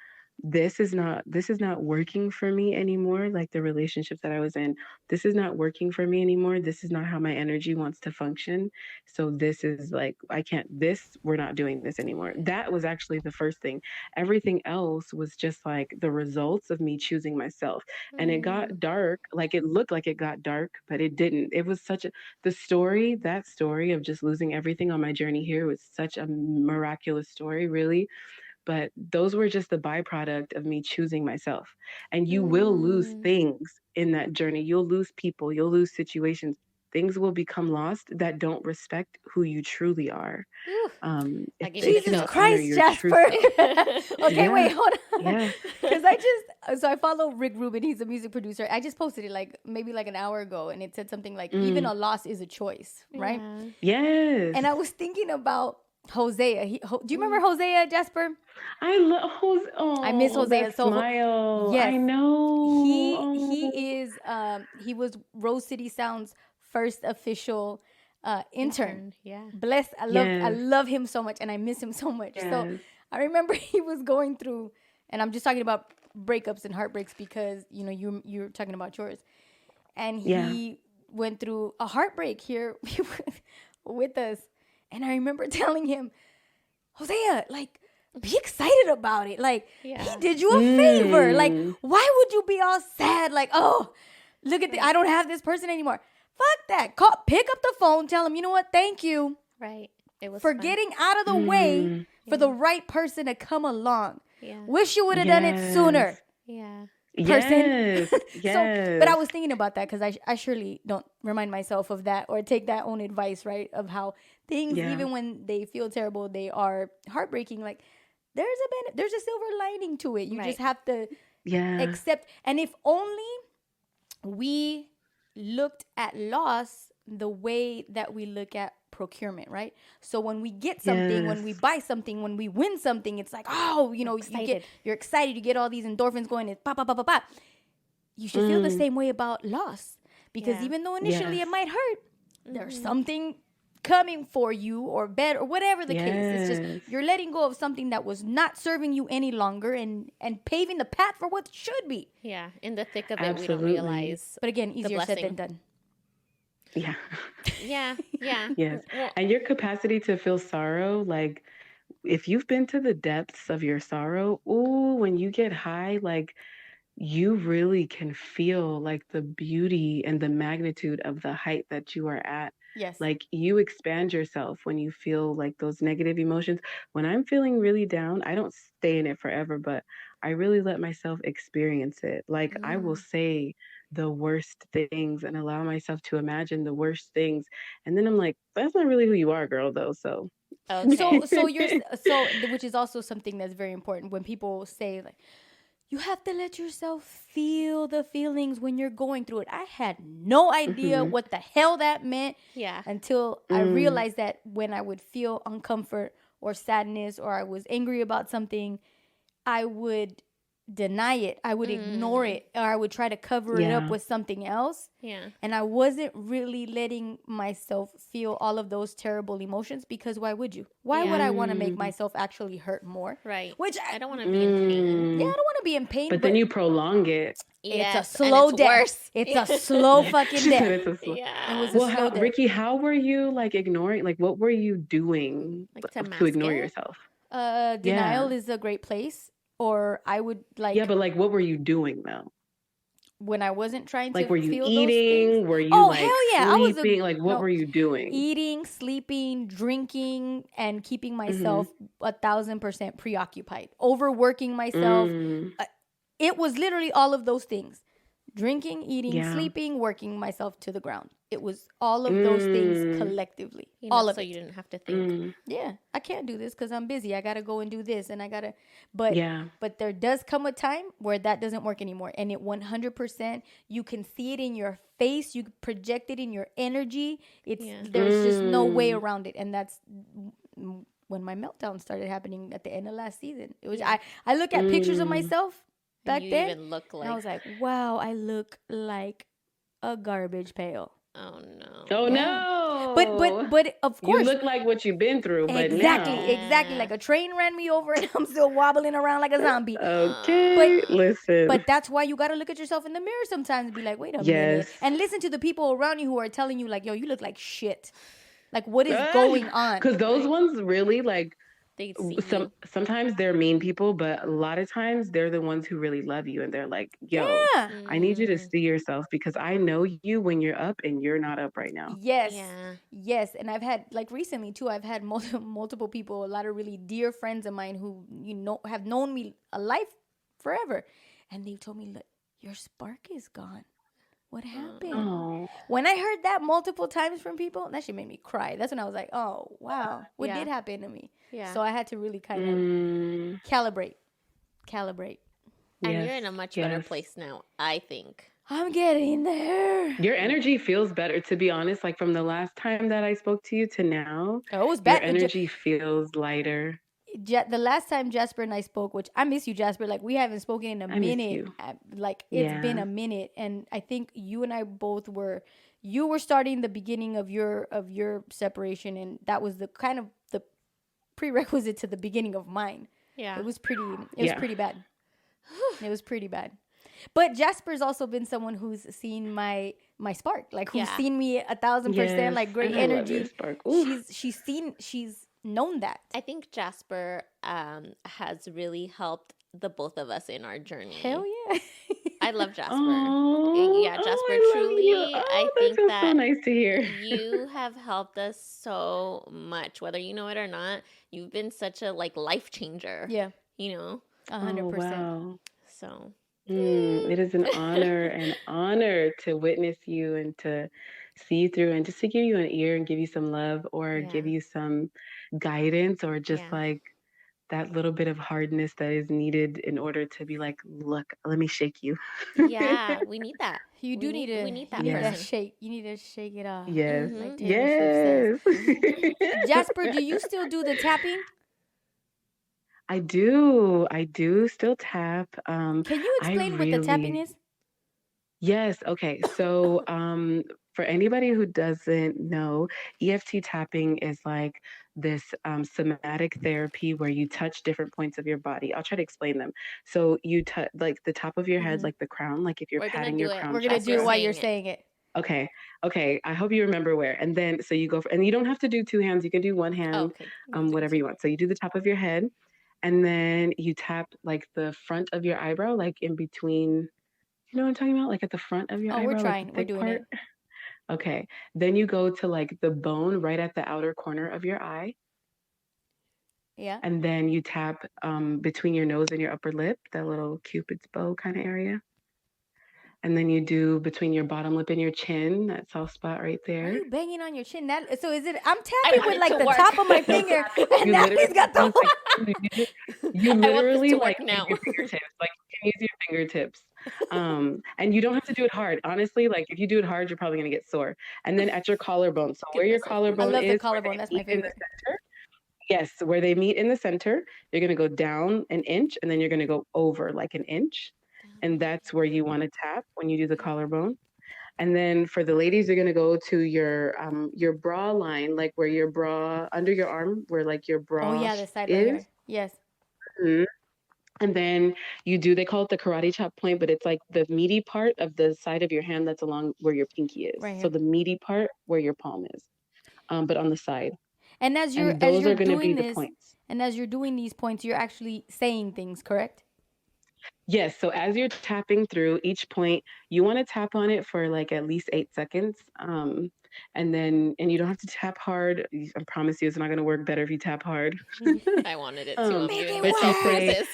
this is not working for me anymore, like the relationships that I was in. This is not working for me anymore. This is not how my energy wants to function. So this is like I can't this we're not doing this anymore. That was actually the first thing. Everything else was just like the results of me choosing myself, and it got Mm. dark. Like it looked like it got dark, but it didn't. It was such a the story, that story of just losing everything on my journey here was such a miraculous story, really. But those were just the byproduct of me choosing myself. And you will lose Mm. things in that journey. You'll lose people, you'll lose situations. things will become lost that don't respect who you truly are. Ooh, If that gave they me Jesus chills. cannot honor Christ, your true Jasper. self. Okay, Yeah, wait, hold on. yeah. Because I follow Rick Rubin. He's a music producer. I just posted it like maybe like an hour ago, and it said something like, even a loss is a choice, right? Yeah. Yes. And I was thinking about Hosea. Do you remember Hosea, Jasper? I love Jose. I miss Oh, Hosea. that smile. Yes, I know. he was Rose City Sound's first official intern. Yeah. Blessed. I Yes. love him so much, and I miss him so much. So Yes. I remember he was going through, and I'm just talking about breakups and heartbreaks because you're talking about yours, and Yeah. he went through a heartbreak here with us, and I remember telling him, Hosea, like, be excited about it. Like, Yeah. he did you a favor. Like, Mm. why would you be all sad? Like, oh, look at I don't have this person anymore. Fuck that. Pick up the phone. Tell him, you know what? Thank you Right. It was for fun. getting out of the way Mm. for the right person to come along. Yeah. Wish you would have done it sooner. Yeah. Person. Yes. Yes. But I was thinking about that because I surely don't remind myself of that or take that own advice, right? Of how things, Yeah. even when they feel terrible, they are heartbreaking. Like, there's a silver lining to it. You Right. just have to Yeah. accept. And if only we looked at loss the way that we look at procurement, right? So when we get something, when we Yes. buy something, when we win something, it's like, oh, Excited. you're excited, you get all these endorphins going, it's pop, pop, pop, pop, pop. You should feel the Mm. same way about loss. Because Yeah. even though initially Yes. it might hurt, there's something coming for you or better or whatever the case. It's Yes. just you're letting go of something that was not serving you any longer and paving the path for what should be. Yeah. In the thick of it, we Absolutely. don't realize. But again, easier said than blessing. done. Yeah. Yeah. Yeah. Yes. Well, And your capacity to feel sorrow, like if you've been to the depths of your sorrow, ooh, when you get high, like you really can feel like the beauty and the magnitude of the height that you are at. Yes. Like you expand yourself when you feel like those negative emotions. When I'm feeling really down, I don't stay in it forever, but I really let myself experience it. Like I will say the worst things and allow myself to imagine the worst things. And then I'm like, that's not really who you are, girl, though. So okay. Which is also something that's very important when people say like, you have to let yourself feel the feelings when you're going through it. I had no idea what the hell that meant Yeah. until I realized that when I would feel uncomfort or sadness or I was angry about something, I would deny it. I would ignore it, or I would try to cover it up Yeah. with something else. Yeah. And I wasn't really letting myself feel all of those terrible emotions because why would you? Why would I want to make myself actually hurt more? Right. Which I don't want to be in pain. yeah, I don't want to be in pain, But then you prolong it. Yes, it's a slow and it's death. worse. It's a slow fucking She said death. it's a slow. Yeah. It was a Well, slow death. Ricky, how were you like ignoring? Like, what were you doing Like to to mask ignore it? yourself? Denial is a great place. Or I would like Yeah, but like, what were you doing though? when I wasn't trying Like, to were you feel those things. eating? Were you Oh like hell yeah! sleeping? Like, what were you doing? Eating, sleeping, drinking, and keeping myself 1,000% preoccupied. Overworking myself. Mm, It was literally all of those things. Drinking, eating, Yeah. sleeping, working myself to the ground. It was all of those things collectively. All of so it. you didn't have to think. Yeah, I can't do this because I'm busy. I gotta go and do this, and I gotta. But Yeah. but there does come a time where that doesn't work anymore, and it 100%. You can see it in your face. You project it in your energy. There's just no way around it, and that's when my meltdown started happening at the end of last season. It was I look at pictures of myself back You then, even look like. and I was like, wow, I look like a garbage pail. Oh no. Oh Yeah. no! But of you course. look like what you've been through, but Exactly, now. exactly. Like a train ran me over and I'm still wobbling around like a zombie. Okay, listen. But that's why you got to look at yourself in the mirror sometimes and be like, wait a minute. Yes. And listen to the people around you who are telling you like, yo, you look like shit. Like, what is going on? Because those ones really like. They see you. Sometimes they're mean people, but a lot of times they're the ones who really love you, and they're like, "Yo, Yeah. I need you to see yourself because I know you when you're up and you're not up right now." Yes. Yeah. Yes. And I've had, like recently too, I've had multiple people, a lot of really dear friends of mine who, have known me a life forever. And they told me, look, your spark is gone. What happened? Oh, When I heard that multiple times from people, that shit made me cry. That's when I was like, oh, wow. What Yeah. did happen to me? Yeah. So I had to really kind of mm, calibrate. And yes, you're in a much better yes. place now, I think. I'm getting there. Your energy feels better, to be honest. Like from the last time that I spoke to you to now, Oh, it was your bad. energy feels lighter. The last time Jasper and I spoke, which I miss you, Jasper. Like we haven't spoken in a I miss minute. you. Like it's been Yeah. a minute, and I think you and I both were. You were starting the beginning of your separation, and that was the kind of the prerequisite to the beginning of mine. Yeah. It was pretty. It was Yeah. pretty bad. It was pretty bad. But Jasper's also been someone who's seen my spark, like who's Yeah. seen me 1,000%, Yes. like great And I love your energy. spark. Oof. She's known that. I think Jasper has really helped the both of us in our journey. Hell yeah. I love Jasper. Oh, Yeah, Jasper, I love truly, you. I Oh, that think feels that so nice to hear. you have helped us so much, whether you know it or not. You've been such a like life changer. Yeah, You know, 100%. Wow. so It is an honor to witness you and to see you through and just to give you an ear and give you some love or yeah, give you some guidance or just yeah, like that little bit of hardness that is needed in order to be like, look, let me shake you. yeah. We need that. You do we need you that need that person. shake. You need to shake it off, Yes. like Taylor Swift says. Yes. Jasper, do you still do the tapping? I do. I do still tap. Can you I explain what the tapping really is? Yes. Okay. So, for anybody who doesn't know, EFT tapping is like this somatic therapy where you touch different points of your body. I'll try to explain them. So you touch like the top of your head, Mm-hmm. like the crown, like if you're We're gonna patting do your it. crown We're gonna As do you're it chakra. while you're saying it. saying it. Okay. Okay. I hope you remember where. And then so you go for, and you don't have to do two hands. You can do one Oh, hand, okay. We'll do whatever two. you want. So you do the top of your head, and then you tap like the front of your eyebrow, like in between. You know what I'm talking about? Like at the front of your Oh, we're eyebrow, like the trying. We're thick doing part. it. Okay. Then you go to like the bone right at the outer corner of your eye. Yeah. And then you tap between your nose and your upper lip, that little cupid's bow kind of area. And then you do between your bottom lip and your chin, that soft spot right Why are there. you banging on your chin? That so is it? I'm I tapping want with it like to the work. top of my No, finger, and you now literally he's got the use whole. like you I want this literally to like work now. use your fingertips. Like you can use your fingertips. And you don't have to do it hard. Honestly, like if you do it hard, you're probably gonna get sore. And then at your collarbone. So where Give your myself I collarbone love the is, where collarbone. they That's my meet in the favorite. center. Yes, where they meet in the center, you're going to go down an inch and then you're going to go over like an inch. And that's where you want to tap when you do the collarbone. And then for the ladies, you're going to go to your bra line, like where your bra under your arm, where like your Oh bra yeah, the side right is. here. Yes. Mhm. And then they call it the karate chop point, but it's like the meaty part of the side of your hand that's along where your pinky is. Right So here. the meaty part where your palm is, but on the side. And And as those you're are going to be doing the this, points. and as you're doing these points, you're actually saying things, correct? Yes, so as you're tapping through each point, you want to tap on it for like at least 8 seconds. And you don't have to tap hard. I promise you, it's not going to work better if you tap hard. I wanted it too. um, I'm Make giving it but you myself work. say, roses.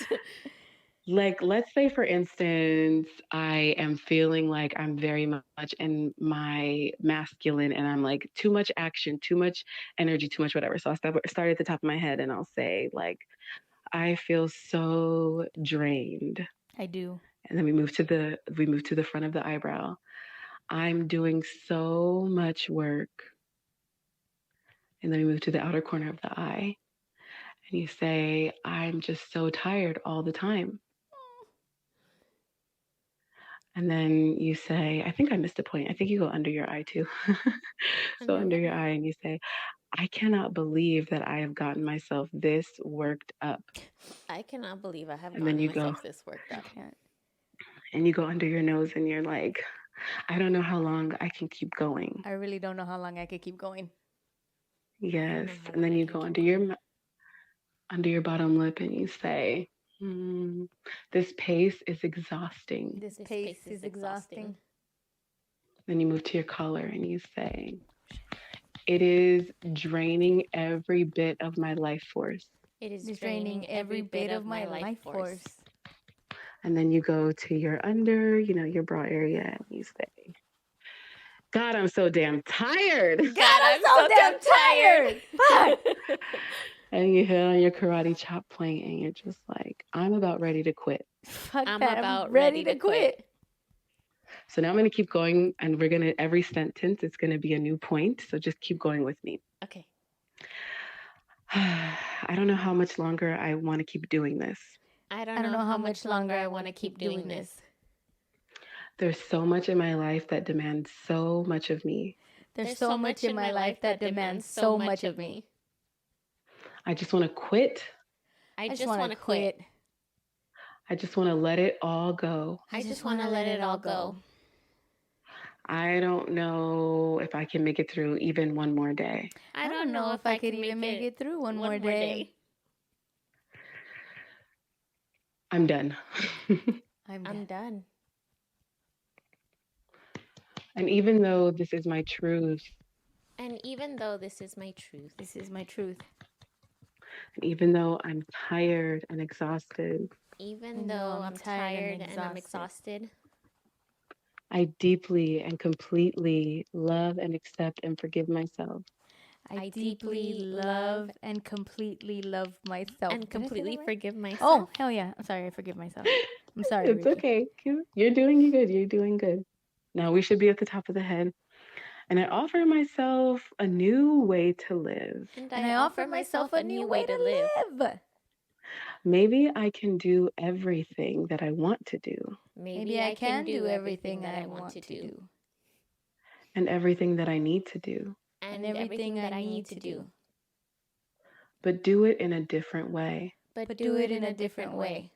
like, let's say, for instance, I am feeling like I'm very much in my masculine and I'm like too much action, too much energy, too much whatever. So start at the top of my head and I'll say, like, I feel so drained. I do. And then we move to the front of the eyebrow. I'm doing so much work. And then we move to the outer corner of the eye. And you say, I'm just so tired all the time. And then you say, I think I missed a point. I think you go under your eye too. So Under under what your eye? eye, and you say, I cannot believe that I have gotten myself this worked up. I cannot believe I have And then gotten you go myself this worked up. Can't. under your nose and you're like, I don't know how long I can keep going. I really don't know how long I could keep going. Yes. how And long then I you can go keep under your bottom lip and you say, this pace is exhausting. This This pace pace is is exhausting. Then you move to your collar and you say, it is draining every bit of my life force. It is It's draining every bit of my life force. And then you go to your your bra area and you say, God, I'm so damn tired. God, I'm so damn tired. Fuck. And you hit on your karate chop point and you're just like, I'm about ready to quit. Fuck I'm that. about I'm ready to quit. So now I'm going to keep going, and we're going to, every sentence, it's going to be a new point. So just keep going with me. Okay. I don't know how much longer I want to keep doing this. I don't know how much longer I want to keep doing this. There's so much in my life that demands so much of me. There's so much in my life that demands so much of me. I just want to quit. I just want to quit. I just want to let it all go. I just want to let it all go. I don't know if I can make it through even one more day. I don't know if I could even make it through one more day. I'm done. I'm done. And even though this is my truth, And even though this is my truth, This is my truth. and even though I'm tired and exhausted, even though I'm tired and I'm exhausted, I deeply and completely love and accept and forgive myself. I deeply love and completely love myself. and completely forgive myself. Oh, hell yeah. I'm sorry. I forgive myself. I'm sorry. It's Ricky. okay. You're doing good. You're doing good. Now we should be at the top of the head. And I offer myself a new way to live. And And I offer myself a new way to live. Maybe I can do everything that I want to do. Maybe I can do everything that I want to do. And everything that I need to do. And everything that I need to do. But do it in a different way. But do it in a different way.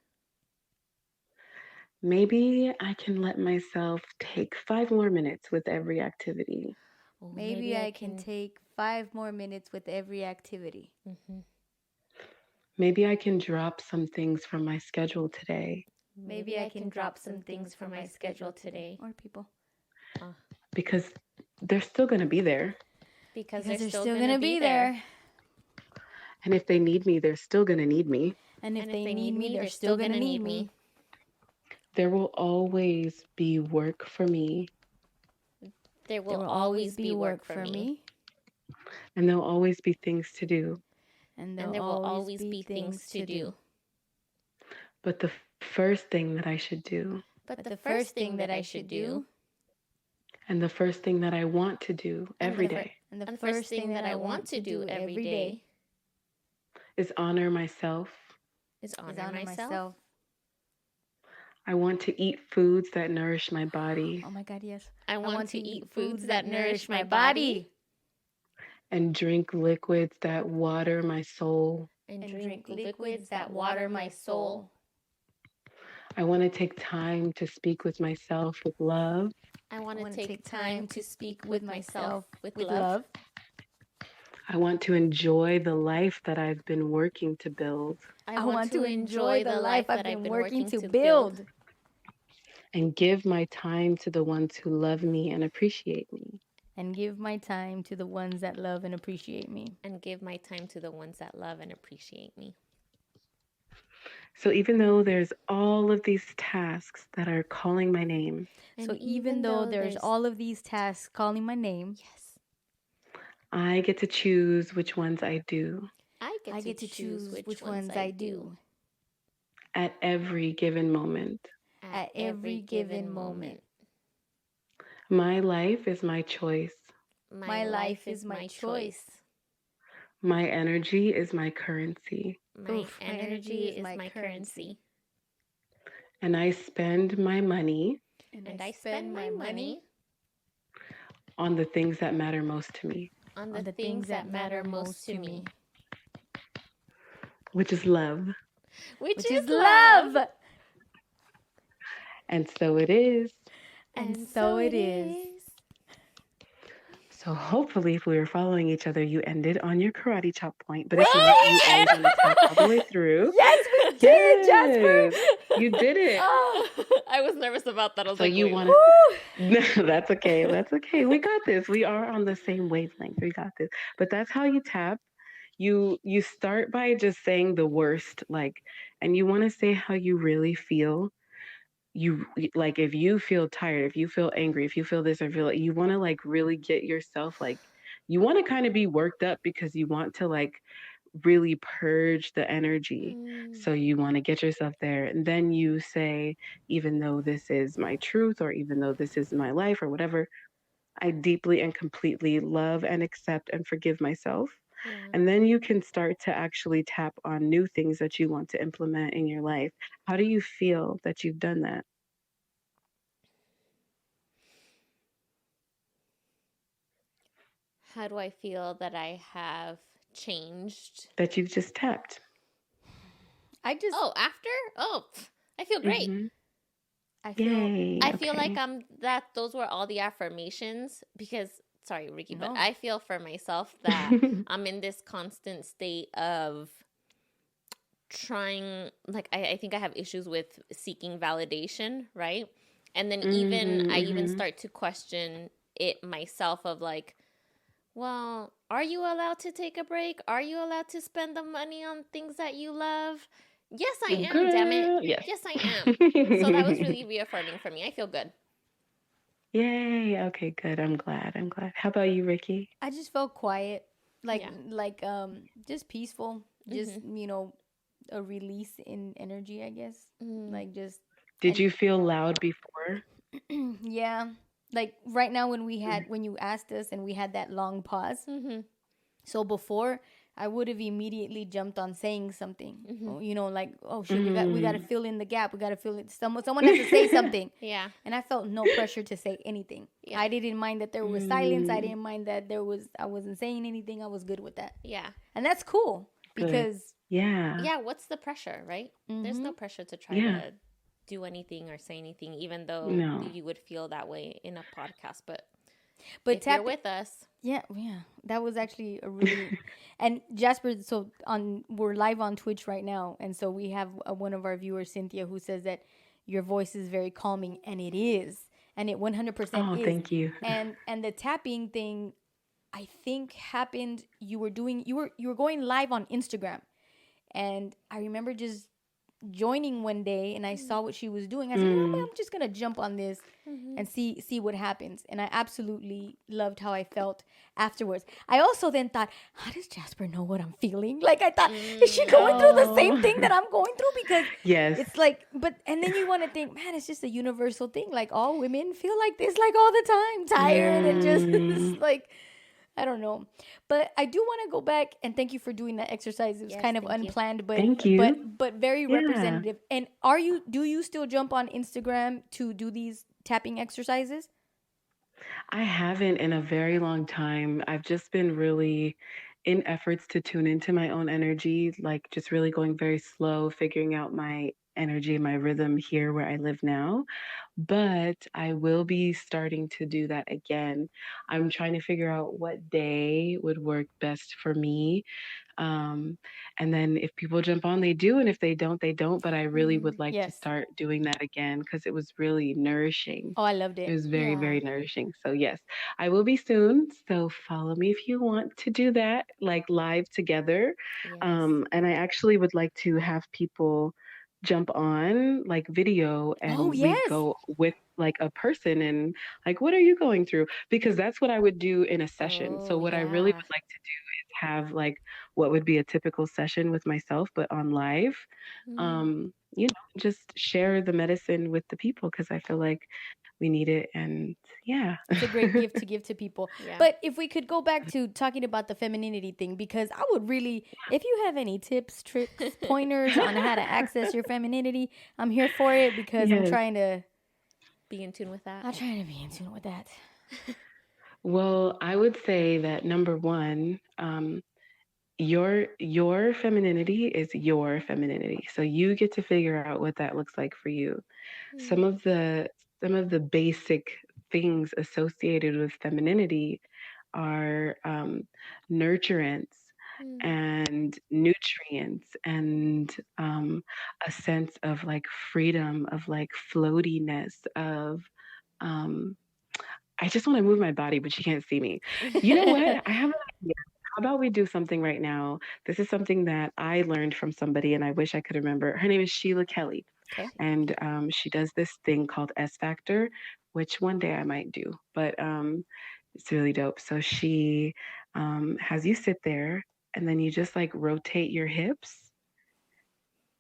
Maybe I can let myself take 5 more minutes with every activity. Maybe I can take 5 more minutes with every activity. Mm-hmm. Maybe I can drop some things from my schedule today. Maybe I can drop some things from my schedule today. Or people. Because they're still going to be there. Because they're still going to be there. And if they need me, they're still going to need me. And if they need me, they're still going to need me. There will always be work for me. There will always be work for me. And there'll always be things to do. And there will always be things to do. But the first thing that I should do. But the first thing that I should do. And the first thing that I want to do every day. And the first thing that I want to do every day. Is honor myself. Is honor myself. I want to eat foods that nourish my body. Oh my God, yes. I want to eat foods that nourish my body. And drink liquids that water my soul. And drink liquids that water my soul. I want to take time to speak with myself with love. I want to take time to speak with myself with love. I want to enjoy the life that I've been working to build. I want to enjoy the life I've been working to build. And give my time to the ones who love me and appreciate me. And give my time to the ones that love and appreciate me. And give my time to the ones that love and appreciate me. So even though there's all of these tasks that are calling my name. So even though there's all of these tasks calling my name. Yes. I get to choose which ones I do. I get to choose which ones I do. At every given moment. At every given moment. My life is my choice. My life is my choice. My energy is my currency. My energy is my currency. And I spend my money. And I spend my money on the things that matter most to me. On the things that matter most to me. Which is love. Which is love. And so it is. And so it is. So hopefully if we were following each other, you ended on your karate chop point. But if not, you end on the top all the way through. Yes, we did, Jasper. You did it. Oh, I was nervous about that. I was so like, you want to... No, that's okay. That's okay. We got this. We are on the same wavelength. We got this. But that's how you tap. You start by just saying the worst, and you want to say how you really feel. you like if you feel tired, if you feel angry, if you feel this or feel like you want to like really get yourself like you want to kind of be worked up because you want to like really purge the energy. Mm, So you want to get yourself there. And then you say, even though this is my truth, or even though this is my life, or whatever, I deeply and completely love and accept and forgive myself. yeah. And then you can start to actually tap on new things that you want to implement in your life. How do you feel that you've done that? How do I feel that I have changed? That you've just tapped? I just Oh, after? Oh, I feel great. Mm-hmm. I feel Yay. I feel like Okay. that those were all the affirmations because sorry, Ricky, but no. I feel for myself that I'm in this constant state of trying like I think I have issues with seeking validation, right? And then even I even Mm-hmm. start to question it myself of like, well, are you allowed to take a break? Are you allowed to spend the money on things that you love? Yes, I am, damn it. Girl, yes. Yes, I am. So that was really reaffirming for me. I feel good. Yay. Okay, good. I'm glad. I'm glad. How about you, Ricky? I just felt quiet, Yeah. just peaceful, just Mm-hmm. a release in energy, I guess. Mm. Like just Did and you feel loud before? yeah, like right now when you asked us and we had that long pause. Mm-hmm. So before I would have immediately jumped on saying something. Mm-hmm. Oh, like, oh shit, we got to Mm. fill in the gap. We got to fill it. Someone has to say something. Yeah. And I felt no pressure to say anything. Yeah. I didn't mind that there was silence. I Mm. didn't mind that I wasn't saying anything. I was good with that. Yeah. And that's cool Good. because Yeah. Yeah. What's the pressure, right? There's mm-hmm. no pressure to try Yeah. to do anything or say anything, even though No. you would feel that way in a podcast. But But if you're with us, yeah, that was actually a really and Jasper. So we're live on Twitch right now, and so we have one of our viewers, Cynthia, who says that your voice is very calming, and it is, and it 100% Oh, is, thank you. and the tapping thing, I think happened. You were going live on Instagram, and I remember just joining one day and I saw what she was doing. I said, Mm. I'm just gonna jump on this and see what happens. And I absolutely loved how I felt afterwards. I also then thought, how does Jasper know what I'm feeling? Like I thought, is she going through the same thing that I'm going through? Because Yes. it's like, and then you want to think, man, it's just a universal thing. Like all women feel like this, like all the time, tired and just like I don't know. But I do want to go back and thank you for doing that exercise. It was yes, kind of thank you. unplanned, Thank you. but very Yeah. representative. And do you still jump on Instagram to do these tapping exercises? I haven't in a very long time. I've just been really in efforts to tune into my own energy, like just really going very slow, figuring out my energy, my rhythm here where I live now. But I will be starting to do that again. I'm trying to figure out what day would work best for me. Um, and then if people jump on, they do. And if they don't, they don't. But I really would like to Yes. start doing that again because it was really nourishing. Oh, I loved It it. was very, Yeah. very nourishing. So, yes, I will be soon. So, follow me if you want to do that, like live together. Yes. And I actually would like to have people jump on like video Oh, and we yes. go with like a person and like, what are you going through? Because that's what I would do in a session. So, Oh, what I really yeah. would like to do is have like what would be a typical session with myself, but on live. Mm. Just share the medicine with the people because I feel like we need it. And yeah. It's a great gift to give to people. Yeah. But if we could go back to talking about the femininity thing, because I would really, if you have any tips, tricks, pointers on how to access your femininity, I'm here for it because Yes. Be in tune with that. I'm trying to be in tune with that. Well, I would say that number one, your femininity is your femininity. So you get to figure out what that looks like for you. Mm. Some of the basic things associated with femininity are nurturance Mm. and nutrients and a sense of like freedom, of like floatiness, of um, I just want to move my body, but you can't see me. You know what? I have an idea. How about we do something right now? This is something that I learned from somebody and I wish I could remember. Her name is Sheila Kelly. Okay. And she does this thing called S Factor, which one day I might do, but it's really dope. So she has you sit there and then you just like rotate your hips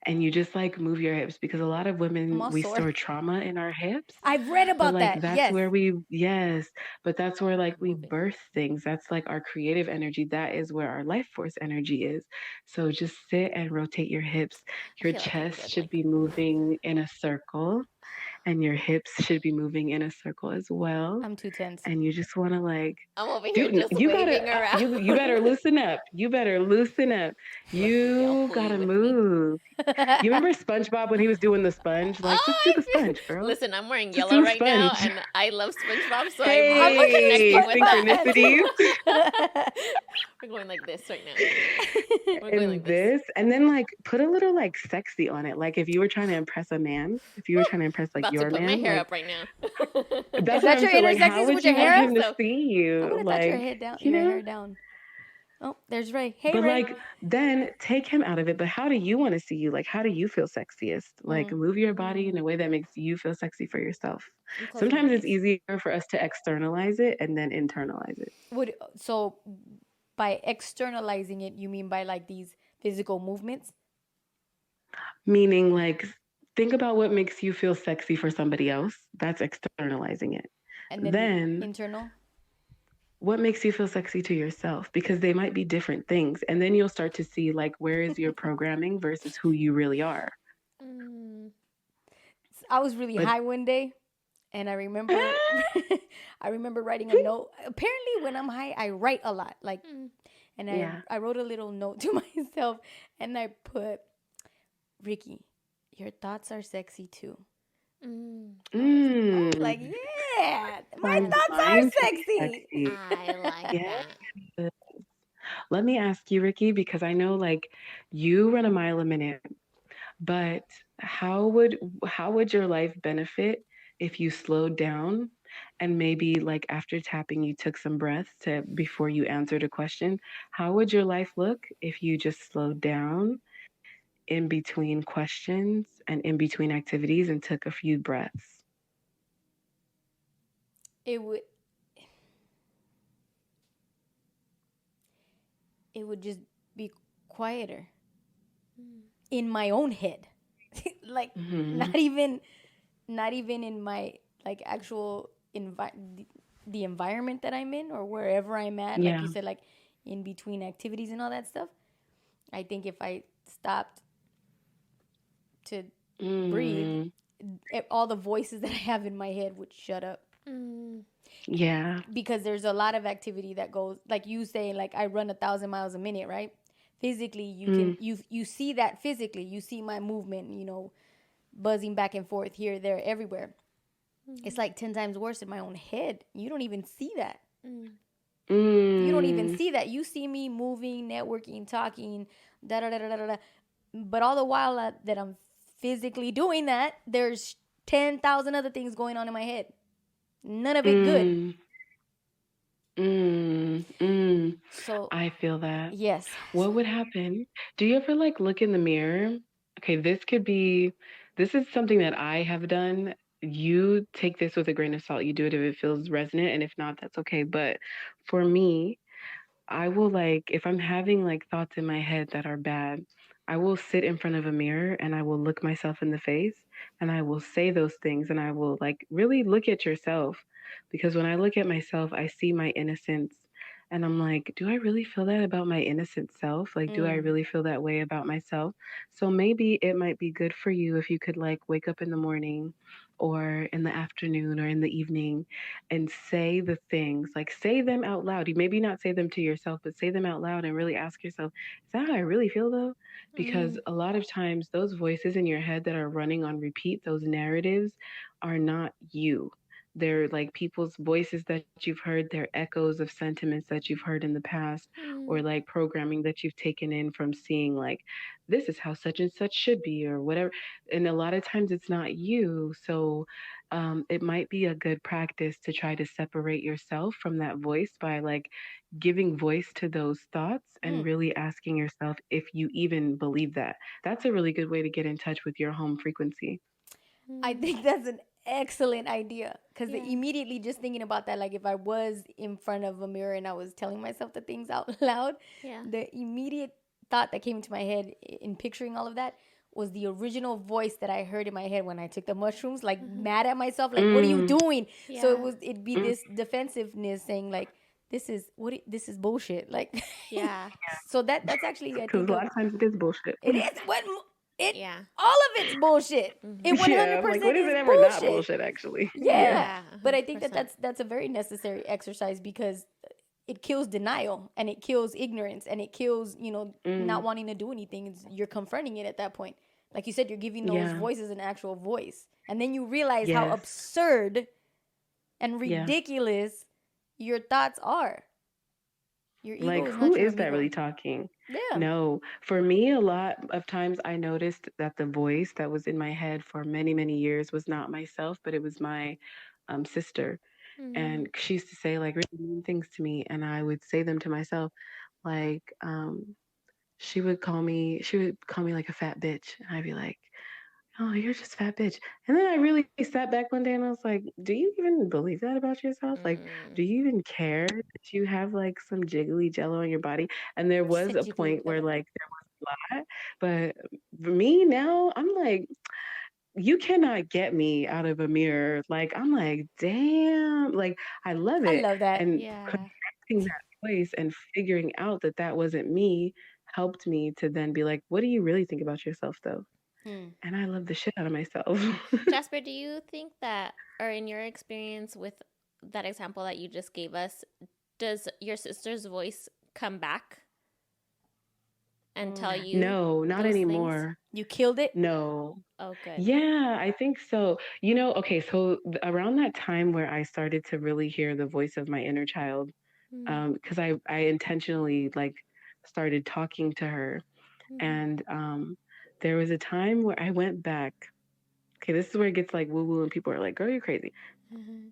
and you just like move your hips because a lot of I'm women all we sore. store trauma in our hips, I've read but about like that. that's Yes. where we yes but that's where like we Moving. birth things. That's like our creative energy. That is where our life force energy is. So just sit and rotate your hips. I Your feel like I chest needed should like be moving in a circle and your hips should be moving in a circle as well. I'm too tense. And you just want to like, I'm over here dude, just you gotta, waving around. you better loosen up. You better loosen up. Let Miguel You pull you gotta with me. move. You remember SpongeBob when he was doing the sponge? Like, just do Oh, the sponge, girl. listen, I'm wearing Just yellow do the right now, sponge. and I love SpongeBob, so I'm I'm looking at connecting Hey, with SpongeBob that. synchronicities. tattoo. We're going like this right now. We're going And like this. this, and then like put a little like sexy on it. Like if you were trying to impress a man, if you were trying to impress like About to your put my man, hair like up right now. Is that's what that I'm your saying. inner Like, how sexy would with your you want hair up? him to So see I'm you? gonna touch your Like, head down, you your know? hair down. Oh, there's Ray. Hey, But Ray. like, then take him out of it. But how do you want to see you? Like, how do you feel sexiest? Like, Mm, move your body in a way that makes you feel sexy for yourself. I'm closing my Sometimes it's eyes. easier for us to externalize it and then internalize it. so by externalizing it, you mean by like these physical movements? Meaning, like, think about what makes you feel sexy for somebody else. That's externalizing it. And then the Then, internal? what makes you feel sexy to yourself? Because they might be different things. And then you'll start to see, like, where is your programming versus who you really are. Mm. I was really But high one day, and I remember I remember writing a note. Apparently when I'm high, I write a lot. Like, Mm. and yeah. I wrote a little note to myself, and I put, Ricky, your thoughts are sexy too. Mm. I was Mm, like, yeah, my I find like thoughts that. time are to be sexy. sexy. I like Yes. that. Let me ask you, Ricky, because I know like you run a mile a minute, but how would your life benefit if you slowed down and maybe like after tapping you took some breaths to before you answered a question? How would your life look if you just slowed down in between questions and in between activities and took a few breaths? It would it would just be quieter Mm. in my own head. Like, Hmm. not even in my like actual the environment that I'm in or wherever I'm at, like Yeah. you said, like in between activities and all that stuff. I think if I stopped to breathe, Mm. all the voices that I have in my head would shut up. Mm. Yeah. Because there's a lot of activity that goes, like you saying, like I run 1,000 miles a minute, right? Physically, you can Mm. you see that physically. You see my movement, buzzing back and forth here, there, everywhere. It's like 10 times worse in my own head. You don't even see that. Mm. You don't even Mm. see that. You see me moving, networking, talking, da da da da da da. But all the while that I'm physically doing that, there's 10,000 other things going on in my head. None of it good. Mm. Mm. Mm. So, I feel that. yes. What would happen? Do you ever like look in the mirror? Okay, this is something that I have done. You take this with a grain of salt. You do it if it feels resonant, and if not, that's okay. But for me, I will like, if I'm having like thoughts in my head that are bad, I will sit in front of a mirror and I will look myself in the face and I will say those things and I will like really look at yourself because when I look at myself, I see my innocence and I'm like, do I really feel that about my innocent self? Like, do I Mm, really feel that way about myself? So maybe it might be good for you if you could like wake up in the morning or in the afternoon or in the evening and say the things, like say them out loud. You maybe not say them to yourself, but say them out loud and really ask yourself, is that how I really feel though? Because mm, a lot of times those voices in your head that are running on repeat, those narratives are not you. They're like people's voices that you've heard, they're echoes of sentiments that you've heard in the past, or Mm. like programming that you've taken in from seeing like this is how such and such should be or whatever. And a lot of times it's not you. So it might be a good practice to try to separate yourself from that voice by like giving voice to those thoughts and Mm. really asking yourself if you even believe that. That's a really good way to get in touch with your home frequency. I Mm. think that's an excellent idea because Yeah. immediately just thinking about that, like if I was in front of a mirror and I was telling myself the things out loud, Yeah. the immediate thought that came into my head in picturing all of that was the original voice that I heard in my head when I took the mushrooms, like mad at myself, like what are you Mm, doing? So Yeah. it'd be mm, this defensiveness saying like this is bullshit. Like Yeah. so that's actually I because think a lot of times it is bullshit. it is it Yeah. all of it's bullshit. It Yeah, like what 100% is it is ever not bullshit. bullshit actually? Yeah. Yeah, Yeah. but I think that 100%. that's a very necessary exercise because it kills denial and it kills ignorance and it kills not Mm, wanting to do anything. You're confronting it at that point. Like you said, you're giving those yeah. voices an actual voice, and then you realize how Yes. absurd and Yeah. ridiculous your thoughts are. Your ego Like, is who not your is that really amigo. talking? Yeah. No, for me, a lot of times I noticed that the voice that was in my head for many, many years was not myself, but it was my sister. Mm. And she used to say like really mean things to me, and I would say them to myself. Like, she would call me like a fat bitch, and I'd be like, oh, you're just fat bitch. And then I really sat back one day and I was like, do you even believe that about yourself? Like, Mm. do you even care that you have like some jiggly jello in your body? And there She was said a jiggly point where yellow. like there was a lot, but for me now, I'm like, you cannot get me out of a mirror. Like, I'm like, damn, like, I love I it. love that. And Yeah. contracting that voice and figuring out that that wasn't me helped me to then be like, what do you really think about yourself though? Hmm. And I love the shit out of myself. Jasper, do you think that, or in your experience with that example that you just gave us, does your sister's voice come back and tell you No, not those things? anymore. You killed it. No. Oh, good. Yeah, I think so. Okay, so around that time where I started to really hear the voice of my inner child, Mm. because I intentionally like started talking to her, Mm-hmm. and there was a time where I went back. Okay, this is where it gets like woo woo, and people are like, "Girl, you're crazy." Mm-hmm.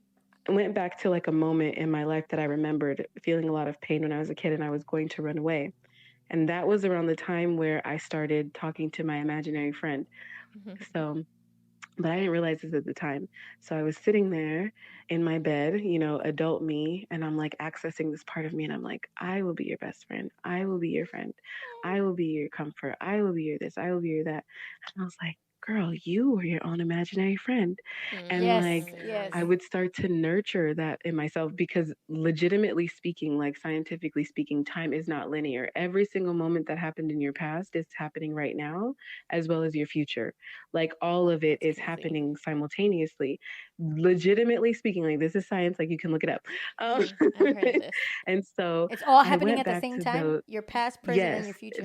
I went back to like a moment in my life that I remembered feeling a lot of pain when I was a kid, and I was going to run away. And that was around the time where I started talking to my imaginary friend. So, but I didn't realize this at the time. So I was sitting there in my bed, adult me, and I'm like accessing this part of me, and I'm like, I will be your best friend. I will be your friend. I will be your comfort. I will be your this. I will be your that. And I was like, girl, you were your own imaginary friend. And Yes, like, yes. I Mm. would start to nurture that in myself because, legitimately speaking, like scientifically speaking, time is not linear. Every single moment that happened in your past is happening right now, as well as your future. Like all of it That's is crazy. happening simultaneously. Legitimately speaking, like this is science, like you can look it up. Um, I've heard this. and so It's all I happening went at the back same to time. the Your past, present, and yes, your future.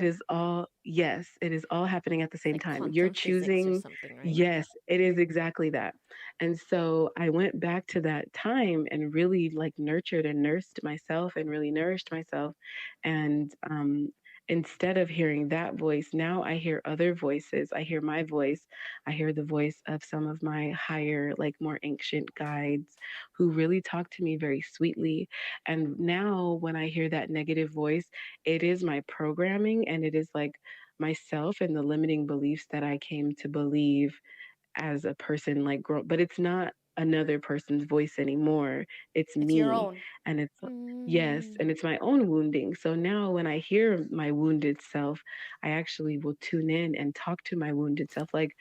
it is all happening at the It's same like time. You're quantum physics or choosing, something, right? yes, it is exactly that. And so I went back to that time and really like nurtured and nursed myself and really nourished myself. And instead of hearing that voice, now I hear other voices. I hear my voice. I hear the voice of some of my higher, like more ancient guides who really talk to me very sweetly. And now when I hear that negative voice, it is my programming and it is like myself and the limiting beliefs that I came to believe as a person, like grow, but it's not another person's voice anymore. It's It's your me. own. And it's, yes, Mm. and it's my own wounding. So now when I hear my wounded self, I actually will tune in and talk to my wounded self. Like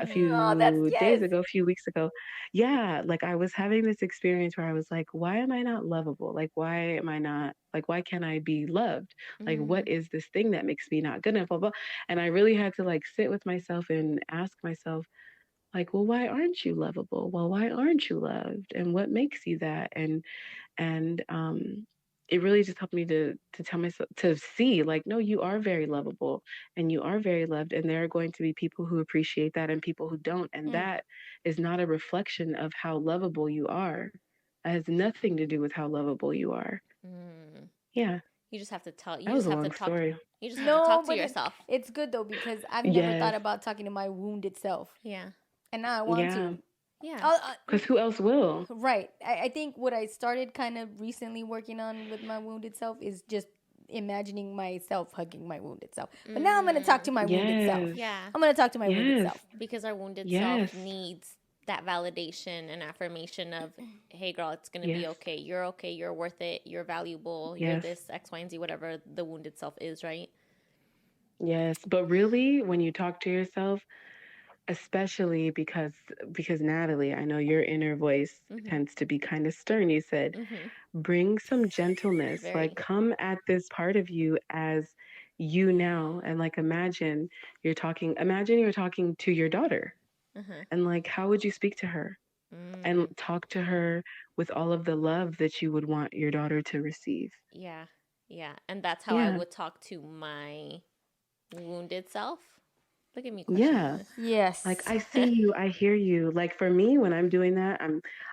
a Oh, that's few days yes. ago, a few weeks ago, yeah, like I was having this experience where I was like, why am I not lovable? Like, why am I not, like, why can't I be loved? Like, what Mm. is this thing that makes me not good enough? Blah, blah. And I really had to like sit with myself and ask myself, like, well, why aren't you lovable? Well, why aren't you loved? And what makes you that? And it really just helped me to tell myself to see like, no, you are very lovable and you are very loved, and there are going to be people who appreciate that and people who don't, and Mm. that is not a reflection of how lovable you are. It has nothing to do with how lovable you are. Mm. Yeah, You just have to tell. that You was just a have to long talk. story. You just have to No, talk to but yourself. it's good though because I've never thought Yes. about talking to my wounded self, Yeah. and now I want Yeah. to. Yeah. Because who else will? Right. I think what I started kind of recently working on with my wounded self is just imagining myself hugging my wounded self. But now I'm going to talk to my wounded self. Yes. Yeah. I'm going to talk to my wounded Yes. self. Because our wounded Yes. self needs that validation and affirmation of, hey, girl, it's going to be Yes. okay. You're worth it. You're valuable. You're Yes. this X, Y, and Z, whatever the wounded self is, right? Yes. But really, when you talk to yourself, especially because Natalie, I know your inner voice Mm-hmm. tends to be kind of stern. You said, Mm-hmm. bring some gentleness. Like Very. come at this part of you as you now. And like imagine you're talking to your daughter. Uh-huh. And like how would you speak to her? And Mm. talk to her with all of the love that you would want your daughter to receive. Yeah. Yeah. And that's how I Yeah. would talk to my wounded self. Look at me questioning Yeah. this. Like Yes. I see you, I hear you. Like for me when I'm doing that,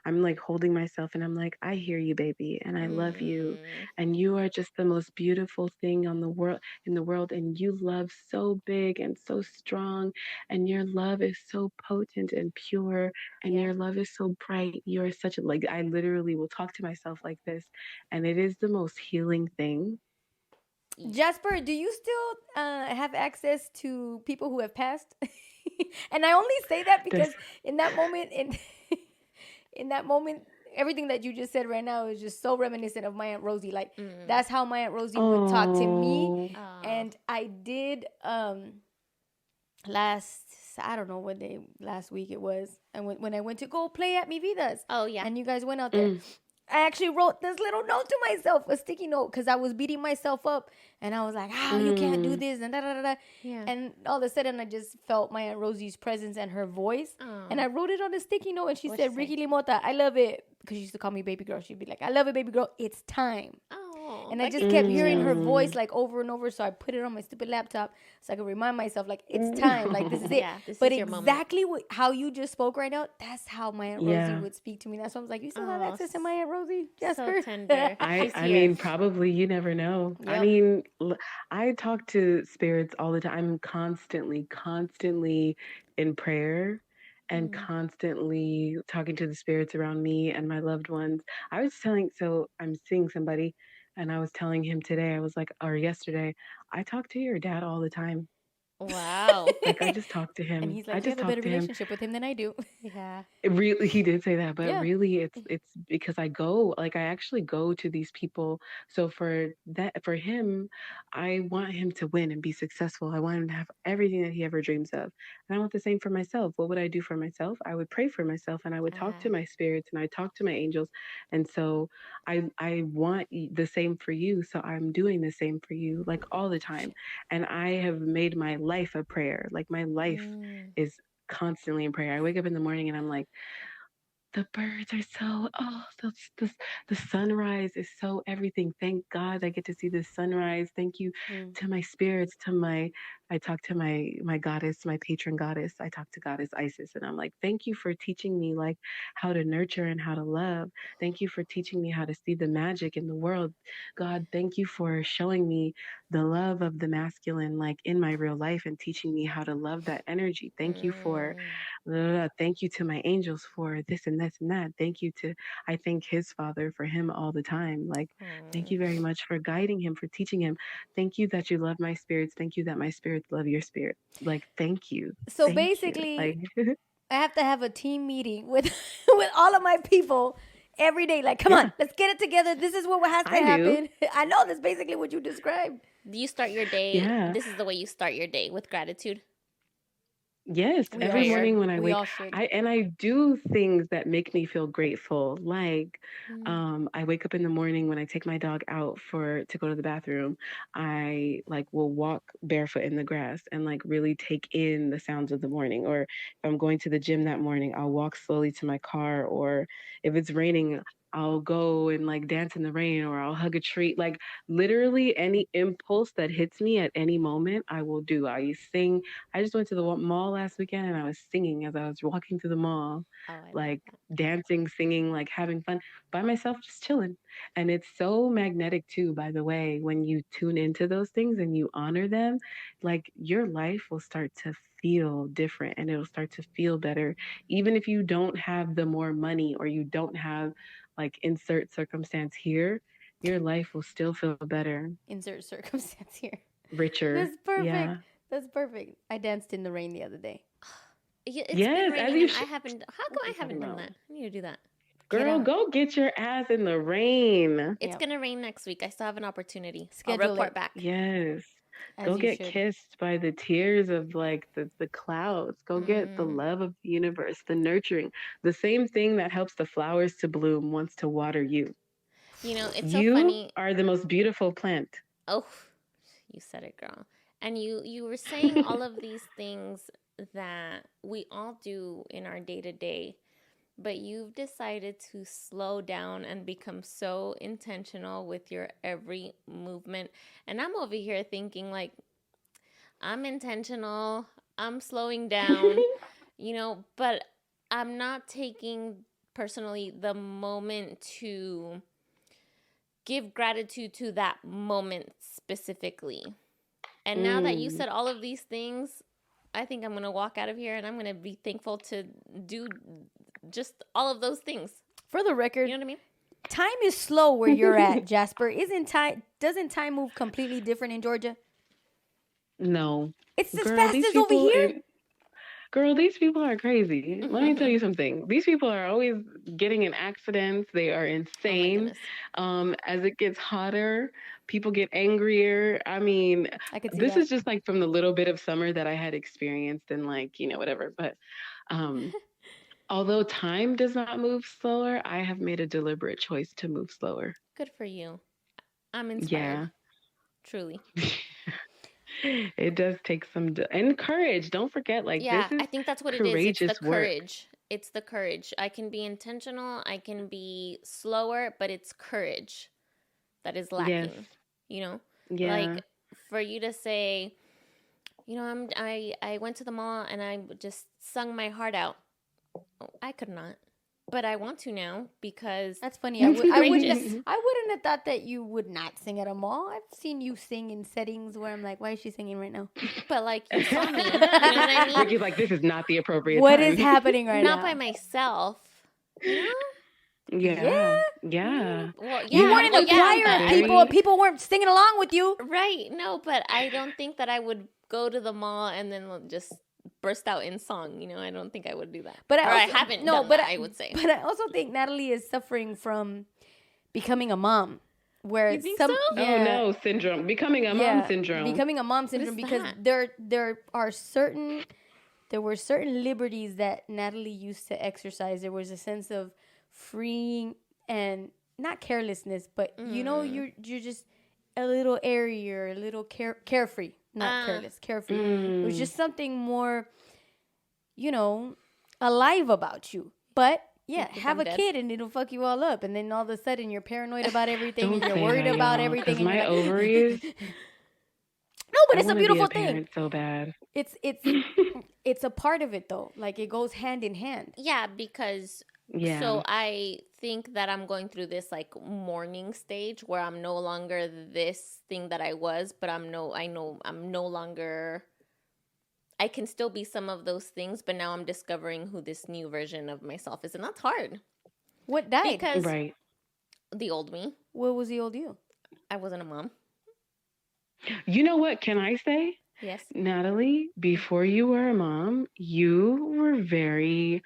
I'm like holding myself and I'm like, I hear you, baby, and I love you. Mm. And you are just the most beautiful thing on the world, and you love so big and so strong, and your love is so potent and pure, and Yeah. your love is so bright. You're such a like I literally will talk to myself like this, and it is the most healing thing. Jasper, do you still have access to people who have passed? And I only say that This because in that moment, in that moment, everything that you just said right now is just so reminiscent of my Aunt Rosie. Like Mm. that's how my Aunt Rosie would talk to me, oh and I did last I don't know what day last week it was, and when I went to go play at Mi Vidas, Oh, yeah. and you guys went out there. mm, I actually wrote this little note to myself, a sticky note, because I was beating myself up, and I was like, "Oh, you can't do mm, this," and da da da da. Yeah. And all of a sudden, I just felt my Aunt Rosie's presence and her voice, and Oh. I wrote it on a sticky note, and she What'd she said, say? "Ricky Limota, I love it," because she used to call me baby girl. She'd be like, "I love it, baby girl. It's time." Oh, And I that just gave me kept hearing her chills. voice mm. like over and over. So I put it on my stupid laptop so I could remind myself, like, it's time. Like, this is it. Yeah, this But is your moment. exactly how you just spoke right now, that's how my Aunt Rosie Yeah. would speak to me. That's why I was like, you still have Oh, access to my Aunt Rosie, so Jasper? tender. She's I here. mean, probably you never know. I Yep. mean, I talk to spirits all the time. I'm constantly in prayer and Mm. constantly talking to the spirits around me and my loved ones. So I'm seeing somebody and I was telling him today, I was like, or yesterday, I talk to your dad all the time. Wow. Like I just talk to And him. he's I like, you just have a talk better to him. relationship with him than I do. Yeah. It really, he did say that, but Yeah. really, it's because I actually go to these people. So for him, I want him to win and be successful. I want him to have everything that he ever dreams of, and I want the same for myself. What would I do for myself? I would pray for myself, and I would talk to my spirits, and I talk to my angels, and so I want the same for you. So I'm doing the same for you, like all the time, and I have made my life a prayer. Like my life Mm. is constantly in prayer. I wake up in the morning and I'm like, the birds are so the sunrise is so everything. Thank God I get to see the sunrise. Thank you Mm. to my spirits, to my I talk to my goddess, my patron goddess. I talk to goddess Isis and I'm like, thank you for teaching me like how to nurture and how to love. Thank you for teaching me how to see the magic in the world. God, thank you for showing me the love of the masculine like in my real life and teaching me how to love that energy. Thank you for Mm. thank you to my angels for this and this and that. I thank his father for him all the time. Like, thank Mm. you very much for guiding him, for teaching him. Thank you that you love my spirits. Thank you that my spirits love your spirit. Like, thank you. So Thank you. basically, Like, I have to have a team meeting with with all of my people every day. Like, come yeah, on, let's get it together. This is what has to I do. happen. I know that's basically what you described. Do you start your day? Yeah. This is the way you start your day, with gratitude Yes, and We all every prayer. should. morning when I We wake, all should. I do things that make me feel grateful. Like, Mm. I wake up in the morning when I take my dog out for to go to the bathroom. I like will walk barefoot in the grass and like really take in the sounds of the morning. Or if I'm going to the gym that morning, I'll walk slowly to my car. Or if it's raining, I'll go and like dance in the rain or I'll hug a tree. Like literally any impulse that hits me at any moment, I will do. I sing. I just went to the mall last weekend and I was singing as I was walking through the mall, Oh, I love like that. dancing, singing, like having fun by myself, just chilling. And it's so magnetic too, by the way, when you tune into those things and you honor them, like your life will start to feel different and it'll start to feel better. Even if you don't have the more money or you don't have like insert circumstance here, your life will still feel better, Insert circumstance here. richer. That's perfect. Yeah. That's perfect. I danced in the rain the other day. It's been Yes, as raining you and I should. haven't. How come What I you talking haven't done about? that? I need to do that. Get Girl, out. go get your ass in the rain. It's Yep. gonna rain next week. I still have an opportunity. I'll Schedule report it back. Yes. as Go you get should. kissed by the tears of like the clouds. Go get the Mm. love of the universe, the nurturing. The same thing that helps the flowers to bloom wants to water you. You know, it's so You funny. are the most beautiful plant. Oh, you said it, girl. And you were saying all of these things that we all do in our day to day, but you've decided to slow down and become so intentional with your every movement. And I'm over here thinking like I'm intentional. I'm slowing down, but I'm not taking personally the moment to give gratitude to that moment specifically. And now that you Mm. said all of these things, I think I'm going to walk out of here and I'm going to be thankful to do just all of those things. For the record, You know what I mean? time is slow where you're at, Jasper. Doesn't time move completely different in Georgia? No. It's as Girl, fast these as over people here. in Girl, these people are crazy. Let me tell you something. These people are always getting in accidents. They are Oh my insane. goodness. As it gets hotter, people get angrier. I mean, I could see this that. is just like from the little bit of summer that I had experienced and like, whatever. But um, although time does not move slower, I have made a deliberate choice to move slower. Good for you. I'm inspired. Yeah. Truly. It does take some and courage. Don't forget, like, Yeah, this is I think that's what it is. It's the courageous work. courage. It's the courage. I can be intentional, I can be slower, but it's courage that is Yes. lacking, you know? Yeah. Like for you to say, I went to the mall and I just sung my heart out. Oh, I could not. But I want to now because That's funny. that's I wouldn't courageous. I wouldn't have thought that you would not sing at a mall. I've seen you sing in settings where I'm like, why is she singing right now? But like you saw me. You know what I mean? Ricky's like, this is not the appropriate What time. is happening right Not now? by myself. You know? Yeah. Yeah. Well, You yeah. weren't in Well, a yeah, choir. but People weren't singing along with you. right. No, but I don't think that I would go to the mall and then just burst out in song. I don't think I would do that. But I haven't done that, I would say. But I also think Natalie is suffering from becoming a mom. Where You think so? Yeah, Oh no, syndrome. Becoming a mom syndrome. Becoming a mom syndrome is because that? there were certain liberties that Natalie used to exercise. There was a sense of freeing and not carelessness, but you're just a little airier, a little carefree, not careless, carefree. It was just something more, alive about you. But yeah, have a dead? kid and it'll fuck you all up, and then all of a sudden you're paranoid about everything, and Don't you're say worried that, about y'all, everything. 'cause And my you're like, ovaries. no, but I it's a want to be beautiful a thing. parent so bad. It's a part of it though. Like it goes hand in hand. Yeah, because Yeah. so I think that I'm going through this like mourning stage where I'm no longer this thing that I was, but I know I'm no longer. I can still be some of those things, but now I'm discovering who this new version of myself is, and that's hard. What died? Because Right. the old me, What was the old you? I wasn't a mom. You know what can I say? Yes. Natalie, before you were a mom, you were very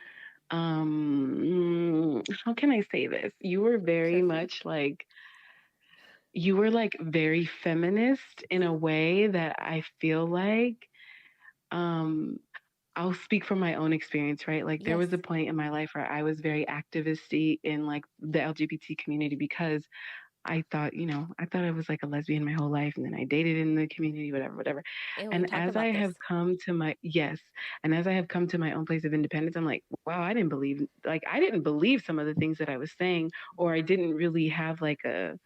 how can I say this? You were very Carefree. much like you were like very feminist in a way that I feel like um I'll speak from my own experience, right? Like there Yes. was a point in my life where I was very activisty in like the LGBT community because I thought, I thought I was like a lesbian my whole life, and then I dated in the community, whatever, whatever. And we And talked about this. as I have come to my own place of independence, I'm like, wow, I didn't believe some of the things that I was saying, or I didn't really have like a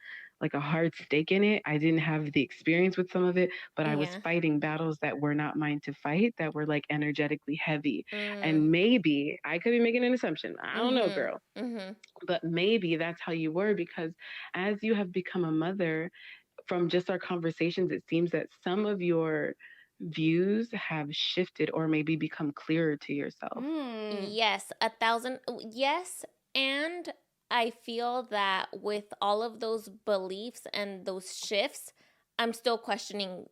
hard stake in it. I didn't have the experience with some of it, but I was Yeah. fighting battles that were not mine to fight, that were like energetically heavy. Mm. And maybe I could be making an assumption. I don't know, girl. Mm-hmm. But maybe that's how you were, because as you have become a mother, from just our conversations, it seems that some of your views have shifted or maybe become clearer to yourself. Yes, 1,000. Yes, and I feel that with all of those beliefs and those shifts, I'm still questioning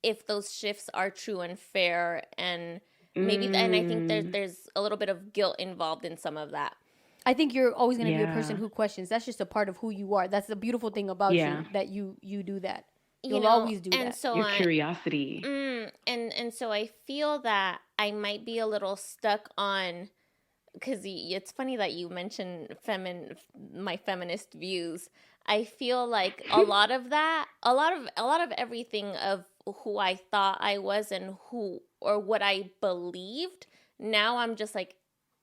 if those shifts are true and fair, and maybe, and I think there's a little bit of guilt involved in some of that. I think you're always going to be a Yeah. person who questions. That's just a part of who you are. That's the beautiful thing about Yeah. you, that you do that. You You'll know, always do and that. so Your curiosity. and so I feel that I might be a little stuck on, because it's funny that you mentioned my feminist views. I feel like a lot of that, a lot of everything of who I thought I was and who or what I believed. Now I'm just like,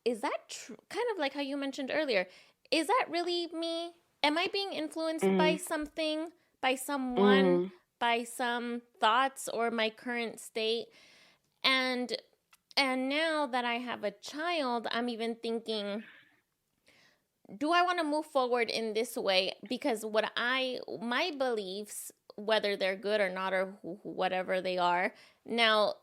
is that true? Kind of like how you mentioned earlier. Is that really me? Am I being influenced by something, by someone, by some thoughts or my current state? And now that I have a child, I'm even thinking, do I want to move forward in this way? Because my beliefs, whether they're good or not, or whatever they are, now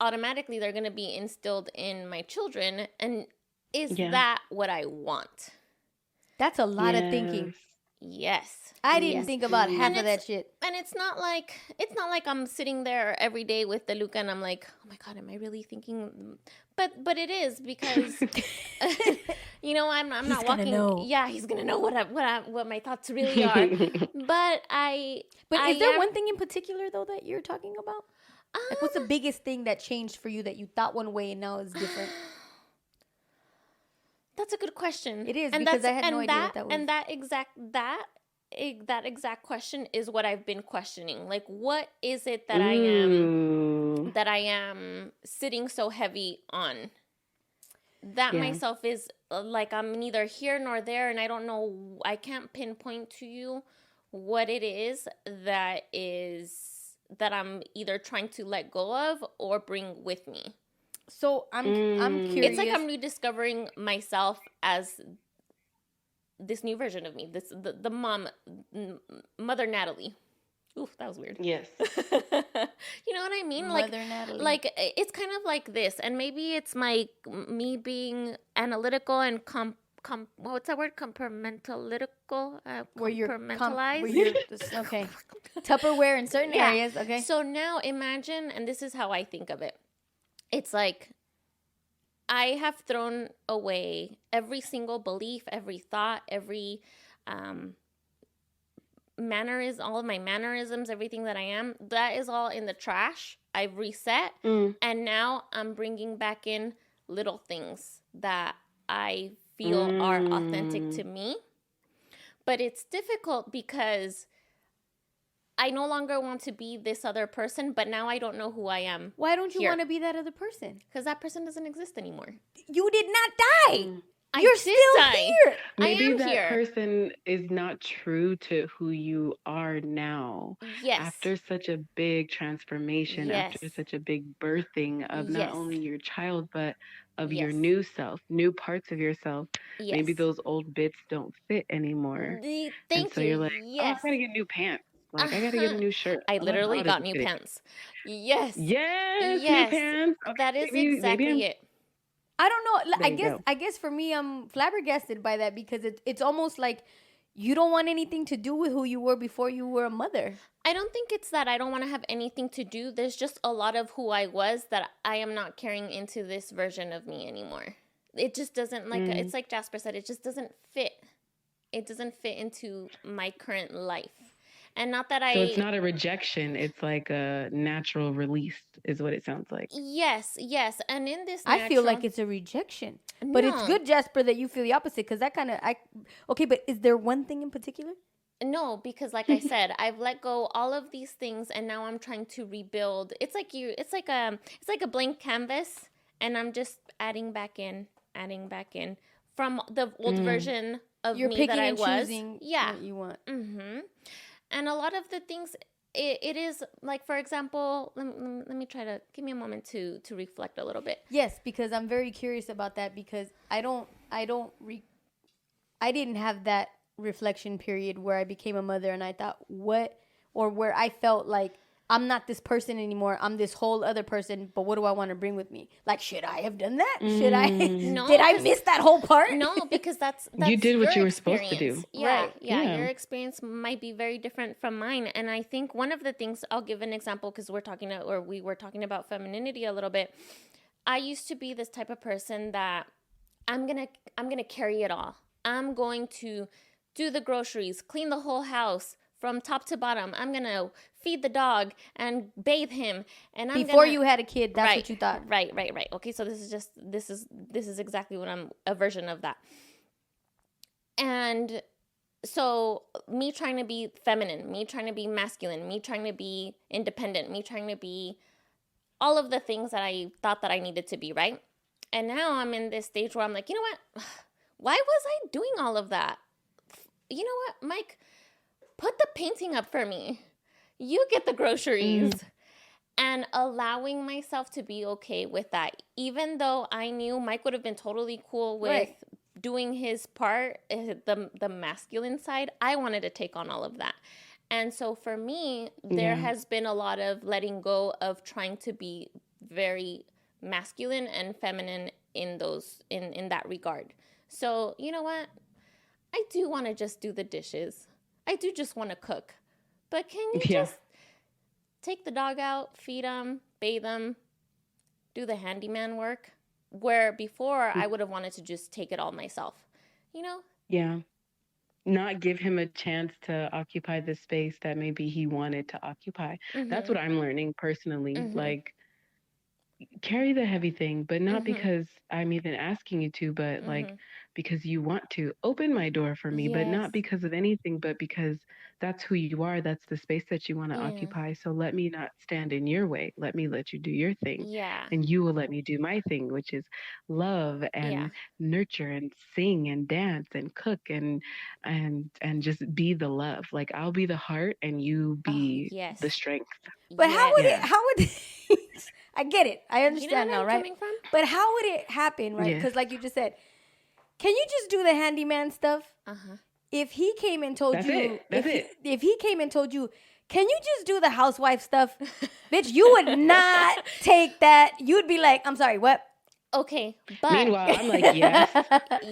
automatically they're going to be instilled in my children. And is that what I want? That's a lot of thinking. Yes. I didn't think about half of that shit. And it's not like I'm sitting there every day with DeLuca and I'm like, oh my God, am I really thinking? But it is, because I'm not walking. Know. Yeah, he's gonna know what my thoughts really are. But is there one thing in particular though that you're talking about? Like, what's the biggest thing that changed for you that you thought one way and now is different? That's a good question. It is, because I had no idea what that was. And that exact question is what I've been questioning. Like, what is it that I am sitting so heavy on? That myself is like, I'm neither here nor there, and I don't know. I can't pinpoint to you what it is that I'm either trying to let go of or bring with me. So I'm curious. It's like I'm rediscovering myself as this new version of me. The mother Natalie. Ooh, that was weird. Yes. You know what I mean? Mother Natalie. Like it's kind of like this, and maybe it's me being analytical and what's that word? Compartmentalical. Where you're compartmentalized. Okay. Tupperware in certain areas. Okay. So now imagine, and this is how I think of it. It's like I have thrown away every single belief, every thought, every all of my mannerisms, everything that I am. That is all in the trash. I've reset, and now I'm bringing back in little things that I feel are authentic to me. But it's difficult because I no longer want to be this other person, but now I don't know who I am. Why don't you want to be that other person? Because that person doesn't exist anymore. You did not die. You're still here. Maybe that person is not true to who you are now. Yes. After such a big transformation, after such a big birthing of not only your child, but of your new self, new parts of yourself. Yes. Maybe those old bits don't fit anymore. Thank you. You're like, I gotta get new pants. Like, I gotta get a new shirt. I literally got new pants. Yes. Yes. New pants. Okay, that is exactly it. I don't know. I guess for me, I'm flabbergasted by that, because it's almost like you don't want anything to do with who you were before you were a mother. I don't think it's that I don't want to have anything to do. There's just a lot of who I was that I am not carrying into this version of me anymore. It just doesn't, like, it's like Jasper said, it just doesn't fit. It doesn't fit into my current life. And not that So it's not a rejection. It's like a natural release is what it sounds like. Yes. And in this I feel like it's a rejection. But it's good, Jasper, that you feel the opposite, because that kind of... Okay, but is there one thing in particular? No, because like I said, I've let go all of these things, and now I'm trying to rebuild. It's like a blank canvas, and I'm just adding back in from the old version of You're me that picking I and was. choosing Yeah. what you want. And a lot of the things, it is like, for example, let me try to give me a moment to reflect a little bit. Yes, because I'm very curious about that, because I didn't have that reflection period where I became a mother and I thought where I felt like I'm not this person anymore. I'm this whole other person, but what do I want to bring with me? Like, should I have done that? Should I? No, Did I miss that whole part? No, because that's You did what your you were supposed to experience. do. Yeah, Right. yeah, your experience might be very different from mine. And I think one of the things, I'll give an example, because we were talking about femininity a little bit. I used to be this type of person that I'm gonna carry it all. I'm going to do the groceries, clean the whole house from top to bottom. I'm gonna feed the dog and bathe him. And Before you had a kid, that's right, what you thought. Right. Okay, so this is exactly what I'm, a version of that. And so me trying to be feminine, me trying to be masculine, me trying to be independent, me trying to be all of the things that I thought that I needed to be, right? And now I'm in this stage where I'm like, you know what? Why was I doing all of that? You know what, Mike? Put the painting up for me. You get the groceries. And allowing myself to be okay with that. Even though I knew Mike would have been totally cool with doing his part, the masculine side, I wanted to take on all of that. And so for me, there has been a lot of letting go of trying to be very masculine and feminine in that regard. So, you know what? I do want to just do the dishes. I do just want to cook. But can you just take the dog out, feed him, bathe him, do the handyman work? Where before I would have wanted to just take it all myself, you know? Yeah. Not give him a chance to occupy the space that maybe he wanted to occupy. That's what I'm learning personally. Like, carry the heavy thing, but not because I'm even asking you to, but like because you want to. Open my door for me, but not because of anything, but because that's who you are. That's the space that you want to occupy. So let me not stand in your way. Let me let you do your thing. Yeah. And you will let me do my thing, which is love and nurture and sing and dance and cook and just be the love. Like, I'll be the heart and you be the strength. But how would I get it. I understand now, right? Coming from? But how would it happen, right? Because like you just said, can you just do the handyman stuff? If he came and told you, if he came and told you, can you just do the housewife stuff? Bitch, you would not take that. You'd be like, I'm sorry, what? Okay, but meanwhile, I'm like, yes.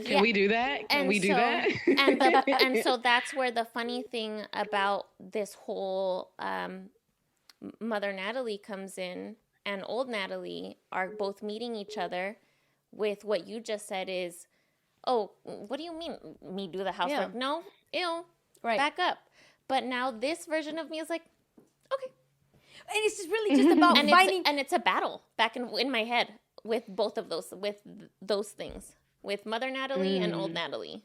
Can we do that? Can we do that? and so that's where the funny thing about this whole Mother Natalie comes in, and old Natalie are both meeting each other with what you just said is, oh, what do you mean me do the housework? No, ew, back up. But now this version of me is like, okay. And it's just really just about finding. And it's a battle back in my head with both of those things, with Mother Natalie and old Natalie.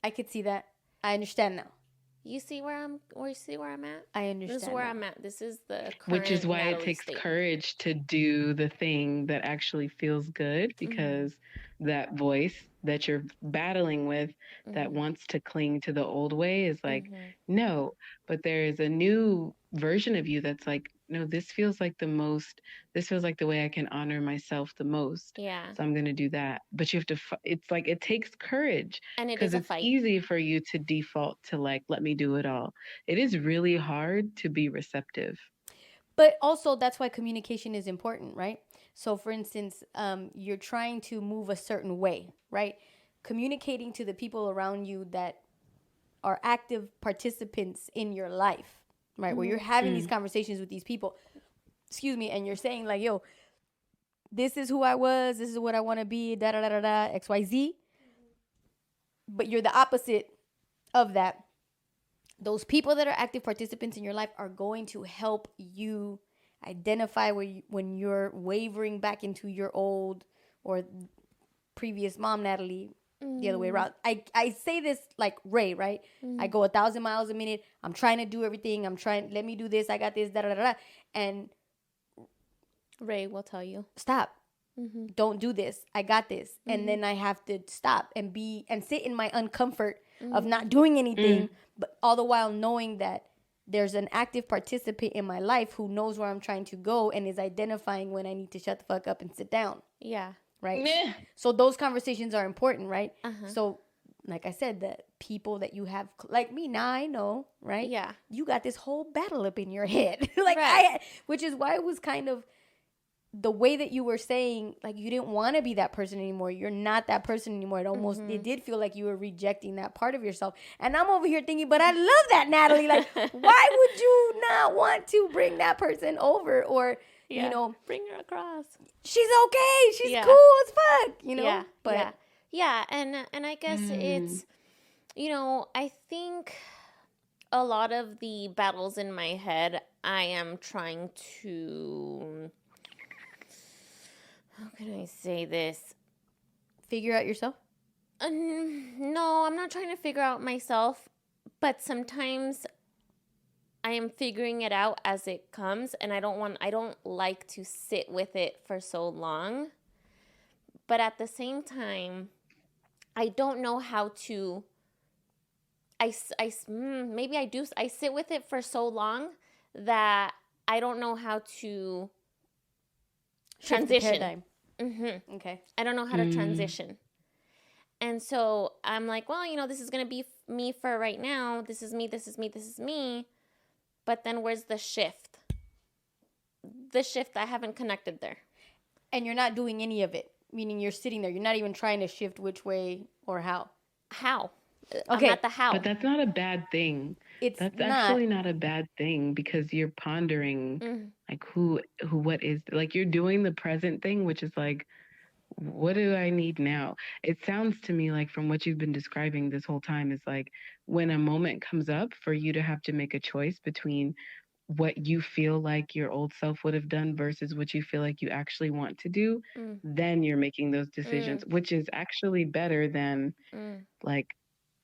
I could see that. I understand now. You see where I'm at? I understand. This is where I'm at. This is the current Which is why Natalie it takes state. courage to do the thing that actually feels good, because that voice that you're battling with that wants to cling to the old way is like, no, but there is a new version of you that's like, no, this feels like the way I can honor myself the most. Yeah. So I'm going to do that. But you have to, it's like, it takes courage, and because it's fight. easy for you to default to like, let me do it all. It is really hard to be receptive. But also, that's why communication is important, right? So, for instance, you're trying to move a certain way, right? Communicating to the people around you that are active participants in your life, right? Where you're having these conversations with these people, and you're saying like, yo, this is who I was, this is what I want to be, da-da-da-da-da, XYZ. But you're the opposite of that. Those people that are active participants in your life are going to help you identify when you're wavering back into your old or previous mom, Natalie, the other way around. I say this like Ray, right? I go 1,000 miles a minute. I'm trying to do everything. Let me do this. I got this, da da da da. And Ray will tell you, stop. Don't do this. I got this. And then I have to stop and sit in my uncomfort of not doing anything, but all the while knowing that there's an active participant in my life who knows where I'm trying to go and is identifying when I need to shut the fuck up and sit down. Yeah. Right? So those conversations are important, right? So, like I said, the people that you have, like me, now I know, right? Yeah. You got this whole battle up in your head. Like which is why it was kind of the way that you were saying, like, you didn't want to be that person anymore. You're not that person anymore. It did feel like you were rejecting that part of yourself. And I'm over here thinking, but I love that, Natalie. Like, why would you not want to bring that person over? Or, you know, bring her across. She's okay. She's cool as fuck, you know? Yeah. But yeah. And I guess it's, you know, I think a lot of the battles in my head, I am trying to... How can I say this? Figure out yourself? No, I'm not trying to figure out myself, but sometimes I am figuring it out as it comes, and I don't like to sit with it for so long. But at the same time, I don't know how to. Maybe I do. I sit with it for so long that I don't know how to transition. Okay. I don't know how to transition. And so I'm like, well, you know, this is going to be me for right now. This is me, this is me, this is me. But then where's the shift? The shift, I haven't connected there. And you're not doing any of it, meaning you're sitting there. You're not even trying to shift which way or how. How? Okay. I'm not the how. But that's not a bad thing. That's actually not a bad thing because you're pondering like what is, like, you're doing the present thing, which is like, what do I need now? It sounds to me like from what you've been describing this whole time is like when a moment comes up for you to have to make a choice between what you feel like your old self would have done versus what you feel like you actually want to do, then you're making those decisions, which is actually better than like,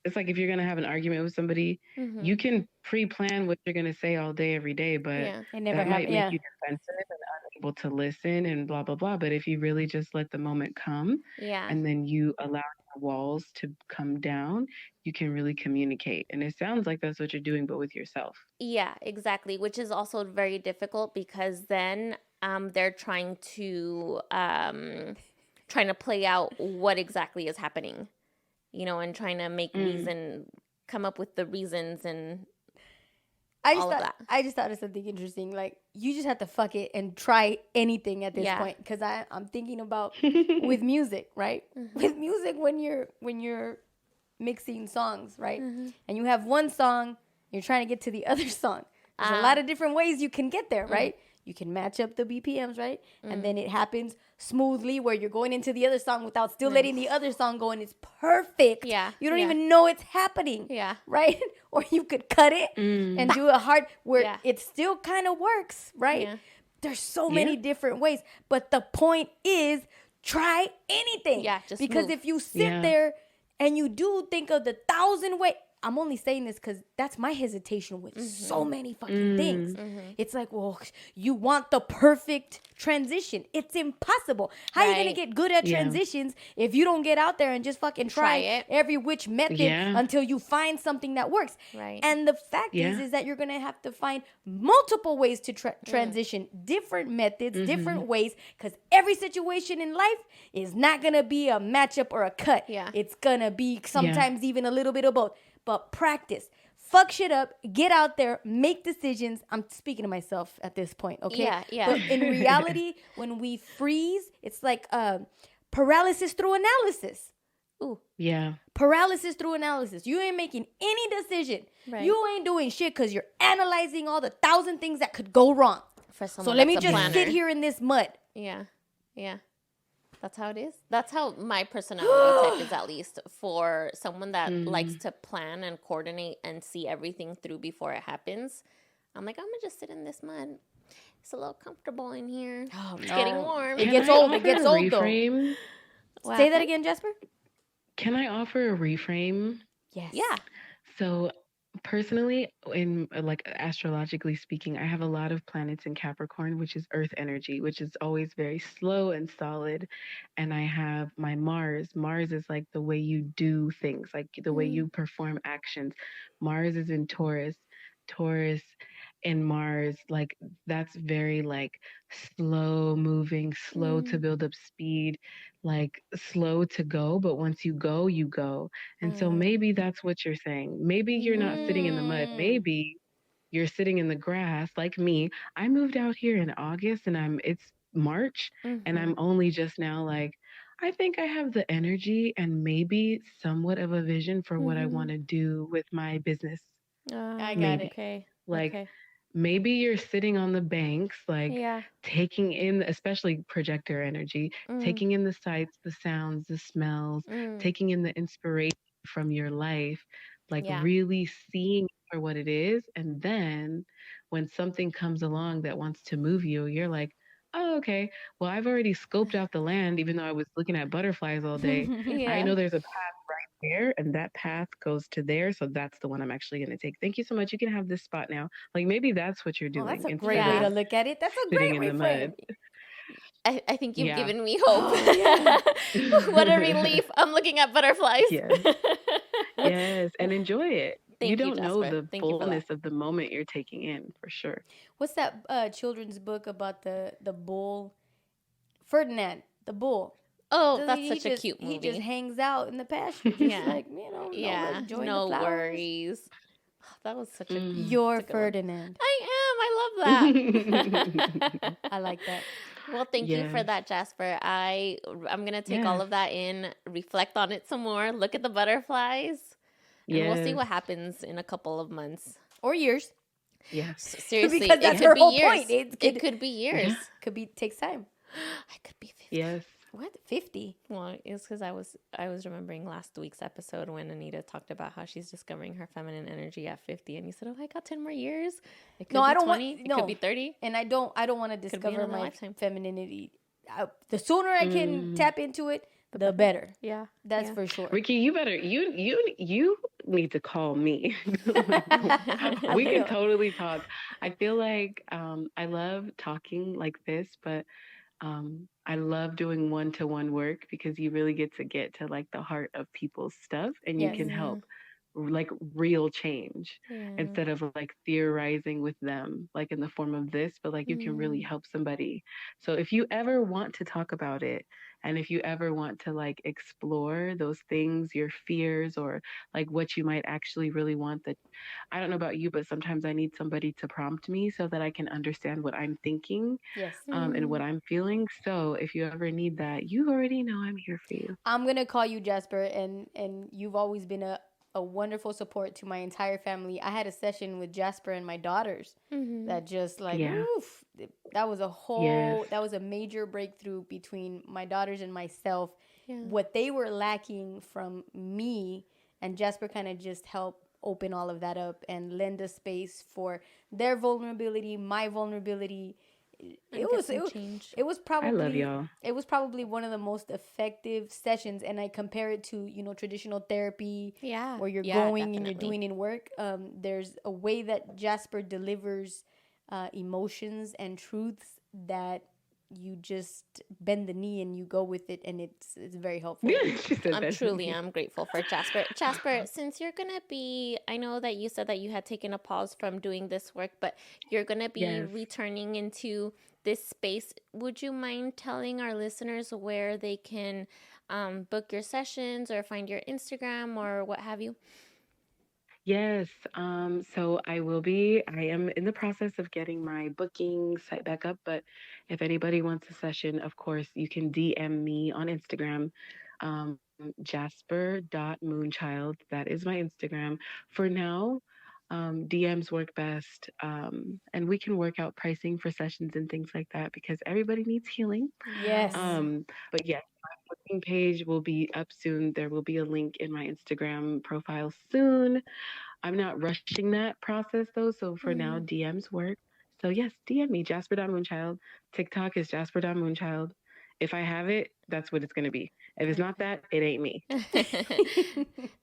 it's like if you're going to have an argument with somebody, you can pre-plan what you're going to say all day, every day, but that might make you defensive and unable to listen and blah, blah, blah. But if you really just let the moment come and then you allow your walls to come down, you can really communicate. And it sounds like that's what you're doing, but with yourself. Yeah, exactly. Which is also very difficult because then they're trying to play out what exactly is happening. You know, and trying to make come up with the reasons and all of that. I just thought of something interesting. Like, you just have to fuck it and try anything at this point. Because I'm thinking about with music, right? With music, when you're mixing songs, right? And you have one song, you're trying to get to the other song. There's a lot of different ways you can get there, right? You can match up the BPMs, right? And then it happens smoothly where you're going into the other song without still letting the other song go, and it's perfect. Yeah. You don't even know it's happening. Yeah. Right? Or you could cut it and do a hard where it still kind of works, right? Yeah. There's so many different ways. But the point is, try anything. Yeah, just because if you sit there and you do think of the 1,000 ways, I'm only saying this because that's my hesitation with so many fucking things. It's like, well, you want the perfect transition. It's impossible. How are you going to get good at transitions if you don't get out there and just fucking try it. Every which method until you find something that works? Right. And the fact is that you're going to have to find multiple ways to transition, different methods, different ways, because every situation in life is not going to be a matchup or a cut. Yeah. It's going to be sometimes even a little bit of both. But practice. Fuck shit up. Get out there. Make decisions. I'm speaking to myself at this point, okay? Yeah. But in reality, when we freeze, it's like paralysis through analysis. Ooh. Yeah. Paralysis through analysis. You ain't making any decision. Right. You ain't doing shit because you're analyzing all the 1,000 things that could go wrong. So let me just sit here in this mud. Yeah. Yeah. That's how it is. That's how my personality type is, at least for someone that likes to plan and coordinate and see everything through before it happens. I'm like, I'm going to just sit in this mud. It's a little comfortable in here. Oh, it's getting warm. It gets old. It gets old, though. Say that again, Jasper. Can I offer a reframe? Yes. Yeah. So, personally, in like astrologically speaking, I have a lot of planets in Capricorn, which is earth energy, which is always very slow and solid. And I have my Mars. Mars is like the way you do things, like the way Mm, you perform actions. Mars is in Taurus. Taurus in Mars, like that's very like slow moving, slow to mm, build up speed, like slow to go. But once you go, you go. And so maybe that's what you're saying. Maybe you're not sitting in the mud. Mm. Maybe you're sitting in the grass like me. I moved out here in August and it's March and mm-hmm. I'm only just now like I think I have the energy and maybe somewhat of a vision for what I Mm-hmm. want to do with my business. I got Maybe. it. Okay. Like Okay. maybe you're sitting on the banks, like Yeah. taking in, especially projector energy, Mm, taking in the sights, the sounds, the smells, mm, taking in the inspiration from your life, like yeah. really seeing it for what it is. And then when something comes along that wants to move you, you're like, oh, okay, well, I've already scoped out the land, even though I was looking at butterflies all day. I Yeah. know there's a path right there, and that path goes to there. So that's the one I'm actually going to take. Thank you so much. You can have this spot now. Like maybe that's what you're Oh, that's doing a great instead way Yeah. to of look at it. That's a sitting great in the mud. reframe. I think you've Yeah. given me hope. Oh, yeah. What a relief. I'm looking at butterflies. Yes. What's Yes. And enjoy it. You Thank you, don't know Jasper. the Thank you for that. fullness of the moment you're taking in for sure. what's that children's book about the bull? Ferdinand, the bull. Oh, Does that's he such a just cute he just movie. hangs out in the pasture, just Yeah. like Yeah. enjoying the No flowers. worries. That was such a Mm. Your that's a good one. Ferdinand. I am. I love that. I like that. Well, thank you for Yes. that, Jasper. I'm gonna take all Yes. of that in, reflect on it some more, look at the butterflies, and we'll see Yes. what happens in a couple of months. Or years, Yes. Seriously, because it that's could her be whole point. years. It could be Yeah. years. could be takes time. I could be 50. Yes. What 50? Well, it's because I was remembering last week's episode when Anita talked about how she's discovering her feminine energy at 50, and you said, "Oh, I got 10 more years. It could No, be I don't 20. want It could be no, 30. and I don't want to Could be discover another my lifetime." femininity. The sooner I can Mm. tap into it, the better. Yeah, That's yeah. for sure. Ricky, you better you need to call me. I We could will. totally talk. I feel like I love talking like this, but I love doing one-to-one work because you really get to like the heart of people's stuff and you Yes. can Yeah, help like real change yeah. instead of like theorizing with them like in the form of this, but like you can really Mm, help somebody. So if you ever want to talk about it and if you ever want to like explore those things, your fears or like what you might actually really want, that I don't know about you, but sometimes I need somebody to prompt me so that I can understand what I'm thinking Yes. and what mm. I'm feeling. So if you ever need that, you already know I'm here for you. I'm gonna call you Jasper, and you've always been a wonderful support to my entire family. I had a session with Jasper and my daughters Mm-hmm. that just like Yeah. oof, that was Yes. a major breakthrough between my daughters and myself. Yeah. What they were lacking from me, and Jasper kind of just helped open all of that up and lend a space for their vulnerability, my vulnerability. And it get was some it, change. it was I love probably y'all. it was probably one of the most effective sessions, and I compare it to traditional therapy Yeah. where you're Yeah, going and you're definitely. doing in work. There's a way that Jasper delivers emotions and truths that you just bend the knee and you go with it, and it's very helpful. She said I'm that. truly am grateful for Jasper. Jasper, since you're gonna be, I know that you said that you had taken a pause from doing this work, but you're gonna be Yes. returning into this space. Would you mind telling our listeners where they can book your sessions or find your Instagram or what have you? Yes. So I am in the process of getting my booking site back up, but if anybody wants a session, of course, you can DM me on Instagram, jasper.moonchild. That is my Instagram. For now, DMs work best. And we can work out pricing for sessions and things like that because everybody needs healing. Yes. Yeah. But yes, my booking page will be up soon. There will be a link in my Instagram profile soon. I'm not rushing that process though. So for now, Mm-hmm. DMs work. So yes, DM me, Jasper Moonchild. TikTok is Jasper Moonchild. If I have it, that's what it's going to be. If it's not that, it ain't me.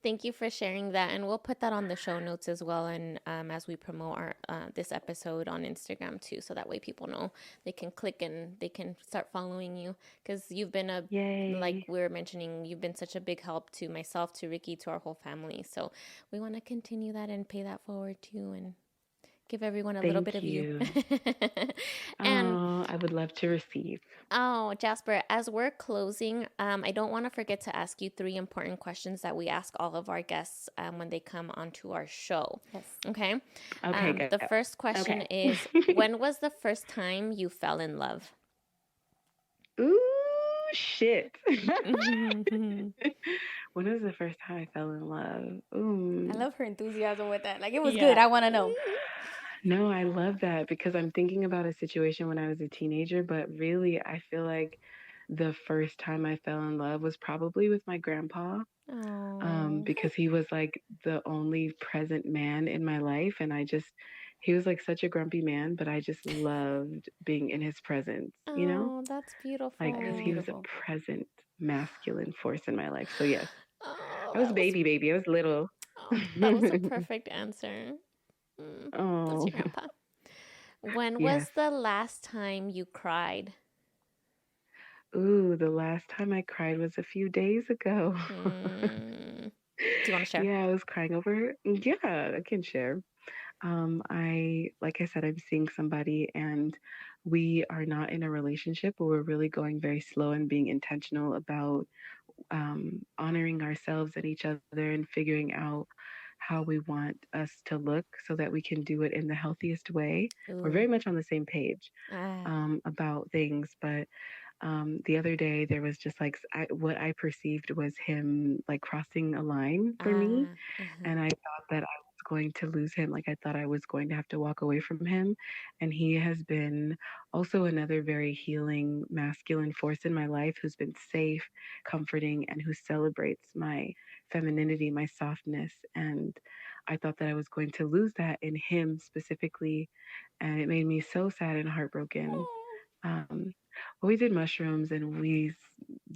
Thank you for sharing that, and we'll put that on the show notes as well. And as we promote our this episode on Instagram too, so that way people know they can click and they can start following you, because you've been like Yay. we were mentioning, you've been such a big help to myself, to Ricky, to our whole family. So we want to continue that and pay that forward too, and give everyone a little bit Thank of you. you. And Oh, I would love to receive. oh, Jasper, as we're closing, I don't want to forget to ask you three important questions that we ask all of our guests when they come onto our show. Yes. Okay. Okay, good. The first question is, when was the first time you fell in love? Ooh, shit. When was the first time I fell in love? Ooh. I love her enthusiasm with that. Like, it was Yeah. good. I want to know. No, I love that because I'm thinking about a situation when I was a teenager, but really, I feel like the first time I fell in love was probably with my grandpa. Oh. Because he was like the only present man in my life, and he was like such a grumpy man, but I just loved being in his presence, you know, Oh, that's beautiful. like That because is he was a beautiful. present masculine force in my life. So yes, Oh, I was that was baby. I was little. oh, that was a perfect answer. That's Oh, your grandpa. When yes. was the last time you cried? Ooh, the last time I cried was a few days ago. Do you want to share? Yeah, I was crying over. Yeah, I can share. Like I said, I'm seeing somebody and we are not in a relationship, but we're really going very slow and being intentional about honoring ourselves and each other and figuring out how we want us to look so that we can do it in the healthiest way. We're Ooh. very much on the same page Ah. about things, but the other day there was just like what I perceived was him like crossing a line for me, and I thought that I was going to lose him. Like I thought I was going to have to walk away from him, and he has been also another very healing masculine force in my life who's been safe, comforting, and who celebrates my femininity, my softness, and I thought that I was going to lose that in him specifically, and it made me so sad and heartbroken. Um, well, we did mushrooms and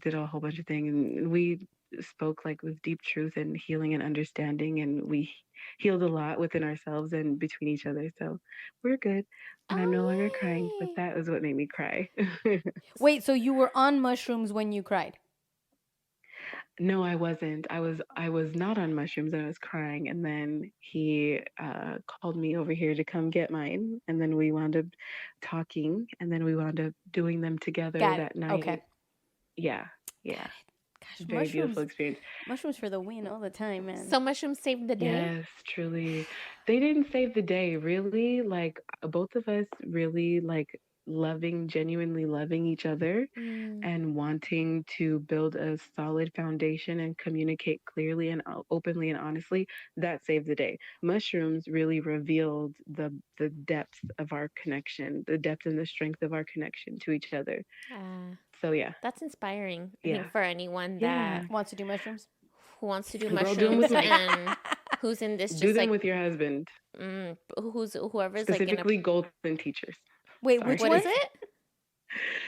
did a whole bunch of things, and we spoke like with deep truth and healing and understanding, and we healed a lot within ourselves and between each other. So we're good, and I'm no longer crying, but Oh, that was what made me cry. Wait, so you were on mushrooms when you cried? No, I wasn't. I was not on mushrooms and I was crying, and then he called me over here to come get mine, and then we wound up talking, and then we wound up doing them together Got it. that night. Okay. Yeah, yeah. Gosh, Very beautiful mushrooms. experience. Mushrooms for the win all the time, man. so mushrooms saved the day. Yes, truly. They didn't save the day, really. Like both of us really like genuinely loving each other and wanting to build a solid foundation and communicate clearly and openly and honestly. That saved the day. Mushrooms really revealed the depth of our connection, the depth and the strength of our connection to each other. So yeah. That's inspiring. I Yeah. think for anyone Yeah. that Wants to do mushrooms? who wants to do Girl, do 'em mushrooms with Mike. and who's in this Do just them like with your husband. whoever's like in a Specifically golden teachers. Wait, Sorry. which what one? is it?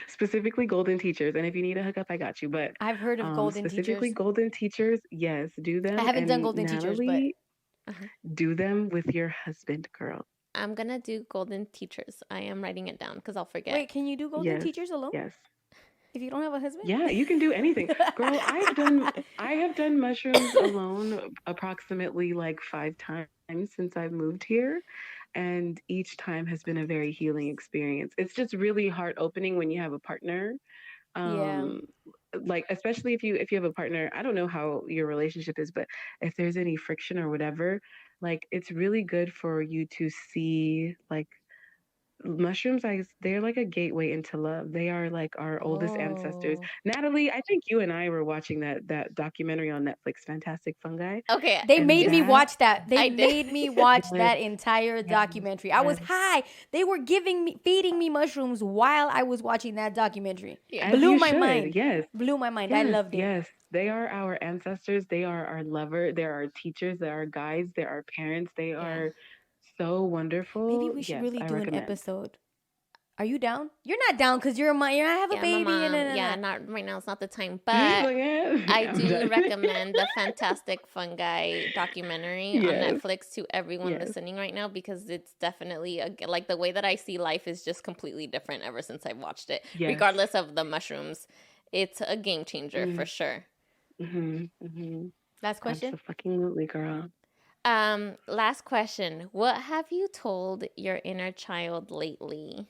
Specifically golden teachers. And if you need a hookup, I got you. But I've heard of golden specifically teachers. golden teachers, yes, do them. I haven't done And golden teachers, but Natalie, do them with your husband, girl. I'm gonna do golden teachers. I am writing it down because I'll forget. wait, can you do golden Yes. teachers alone Yes. if you don't have a husband? Yeah, you can do anything. Girl, I have done mushrooms alone approximately like 5 times since I've moved here. And each time has been a very healing experience. It's just really heart opening when you have a partner. Yeah. Like especially if you have a partner, I don't know how your relationship is, but if there's any friction or whatever, like it's really good for you to see like mushrooms, they're like a gateway into love. They are like our oldest ancestors. Oh. Natalie, I think you and I were watching that documentary on Netflix, Fantastic Fungi. Okay. They And made me that watch that. They I did. made me watch Yes, that entire documentary. I was yes. high. They were feeding me mushrooms while I was watching that documentary. Yeah. As Blew you my should. mind. Yes. Blew my mind. I Yes, loved it. yes. They are our ancestors. They are our lover. They're our teachers. They're our guides. They're our parents. They Yeah. are so Maybe wonderful. we should Yes, really I do an recommend. episode Are you down? You're not down because you're a mom. I have a baby. Mom. And Not right now. It's not the time. But I do recommend the Fantastic Fungi documentary on Netflix to everyone listening right now, because it's definitely like the way that I see life is just completely different ever since I watched it. Yes. Regardless of the mushrooms, it's a game changer for sure. Last question. Absolutely, girl. Last question. What have you told your inner child lately?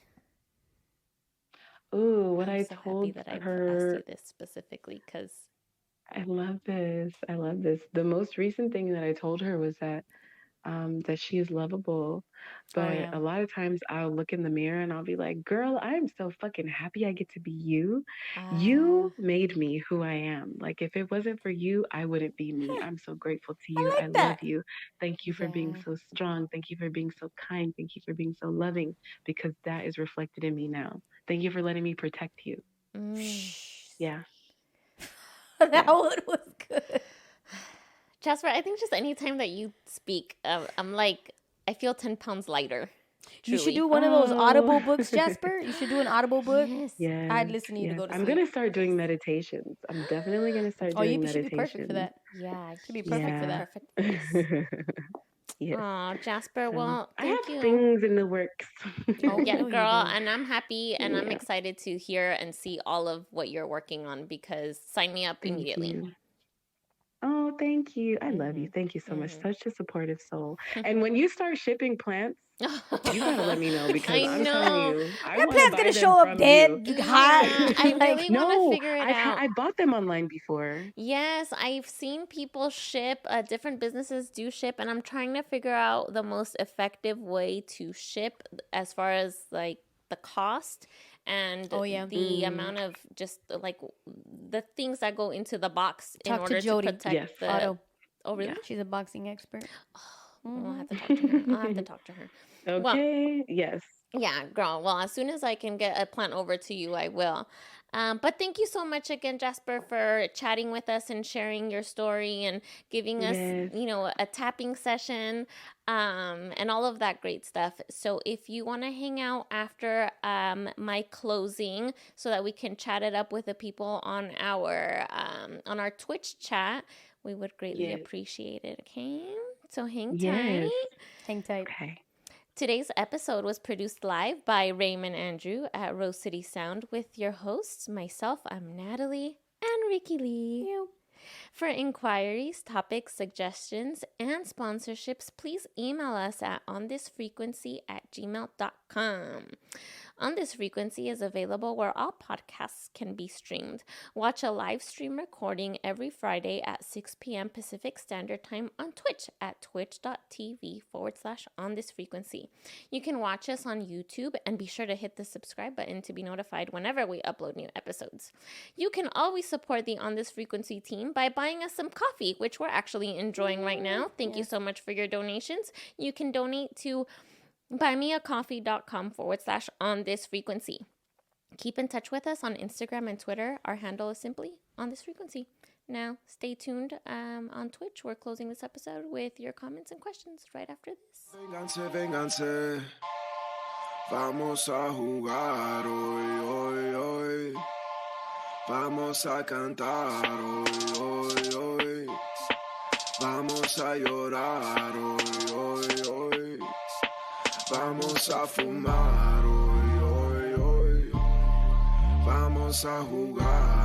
Ooh, what I'm I so told happy that her. I've asked you this specifically, because I love this. The most recent thing that I told her was that she is lovable. But a lot of times I'll look in the mirror and I'll be like, girl, I'm so fucking happy I get to be you. You made me who I am. Like, if it wasn't for you, I wouldn't be me. I'm so grateful to you. I love you. Thank you for being so strong. Thank you for being so kind. Thank you for being so loving, because that is reflected in me now. Thank you for letting me protect you. Yeah. That one was good. Jasper, I think just anytime that you speak, I'm like, I feel 10 pounds lighter. Truly. You should do one of those Audible books, Jasper. You should do an Audible book. Yes. I'd listen to you to go to sleep. I'm going to start doing meditations. I'm definitely going to start doing meditations. You should be perfect for that. Yeah, should be perfect for that. Perfect voice. Yes. Oh, Jasper, well, thank you. I have things in the works. Yeah, girl, and I'm happy and I'm excited to hear and see all of what you're working on, because sign me up immediately. Oh, thank you. I love you. Thank you so much. Such a supportive soul. And when you start shipping plants, you gotta let me know, because I'm telling you, that plant's gonna show up dead, hot. I really want to figure it out. I bought them online before. Yes, I've seen people ship. Different businesses do ship, and I'm trying to figure out the most effective way to ship, as far as like the cost and the amount of just like the things that go into the box in order to protect the auto. Oh, really? Yeah. She's a boxing expert. I'll have to talk to her. I'll have to talk to her. Okay. Well, yes. Yeah, girl. Well, as soon as I can get a plant over to you, I will. But thank you so much again, Jasper, for chatting with us and sharing your story and giving us, a tapping session, and all of that great stuff. So if you want to hang out after my closing, so that we can chat it up with the people on our Twitch chat, we would greatly appreciate it. Okay, so hang tight. Hang tight. Okay. Today's episode was produced live by Raymond Andrew at Rose City Sound with your hosts, myself, I'm Natalie, and Ricky Lee. For inquiries, topics, suggestions, and sponsorships, please email us at onthisfrequency@gmail.com. On This Frequency is available where all podcasts can be streamed. Watch a live stream recording every Friday at 6 p.m. Pacific Standard Time on Twitch at twitch.tv/onthisfrequency. You can watch us on YouTube, and be sure to hit the subscribe button to be notified whenever we upload new episodes. You can always support the On This Frequency team by buying us some coffee, which we're actually enjoying right now. Thank you so much for your donations. You can donate to buymeacoffee.com/onthisfrequency. Keep in touch with us on Instagram and Twitter. Our handle is simply On This Frequency. Now, stay tuned on Twitch. We're closing this episode with your comments and questions right after this. Vénganse, vamos a jugar hoy, hoy, hoy. Vamos a cantar hoy, hoy, hoy. Vamos a llorar hoy, hoy, hoy. Vamos a fumar hoy, hoy, hoy. Vamos a jugar.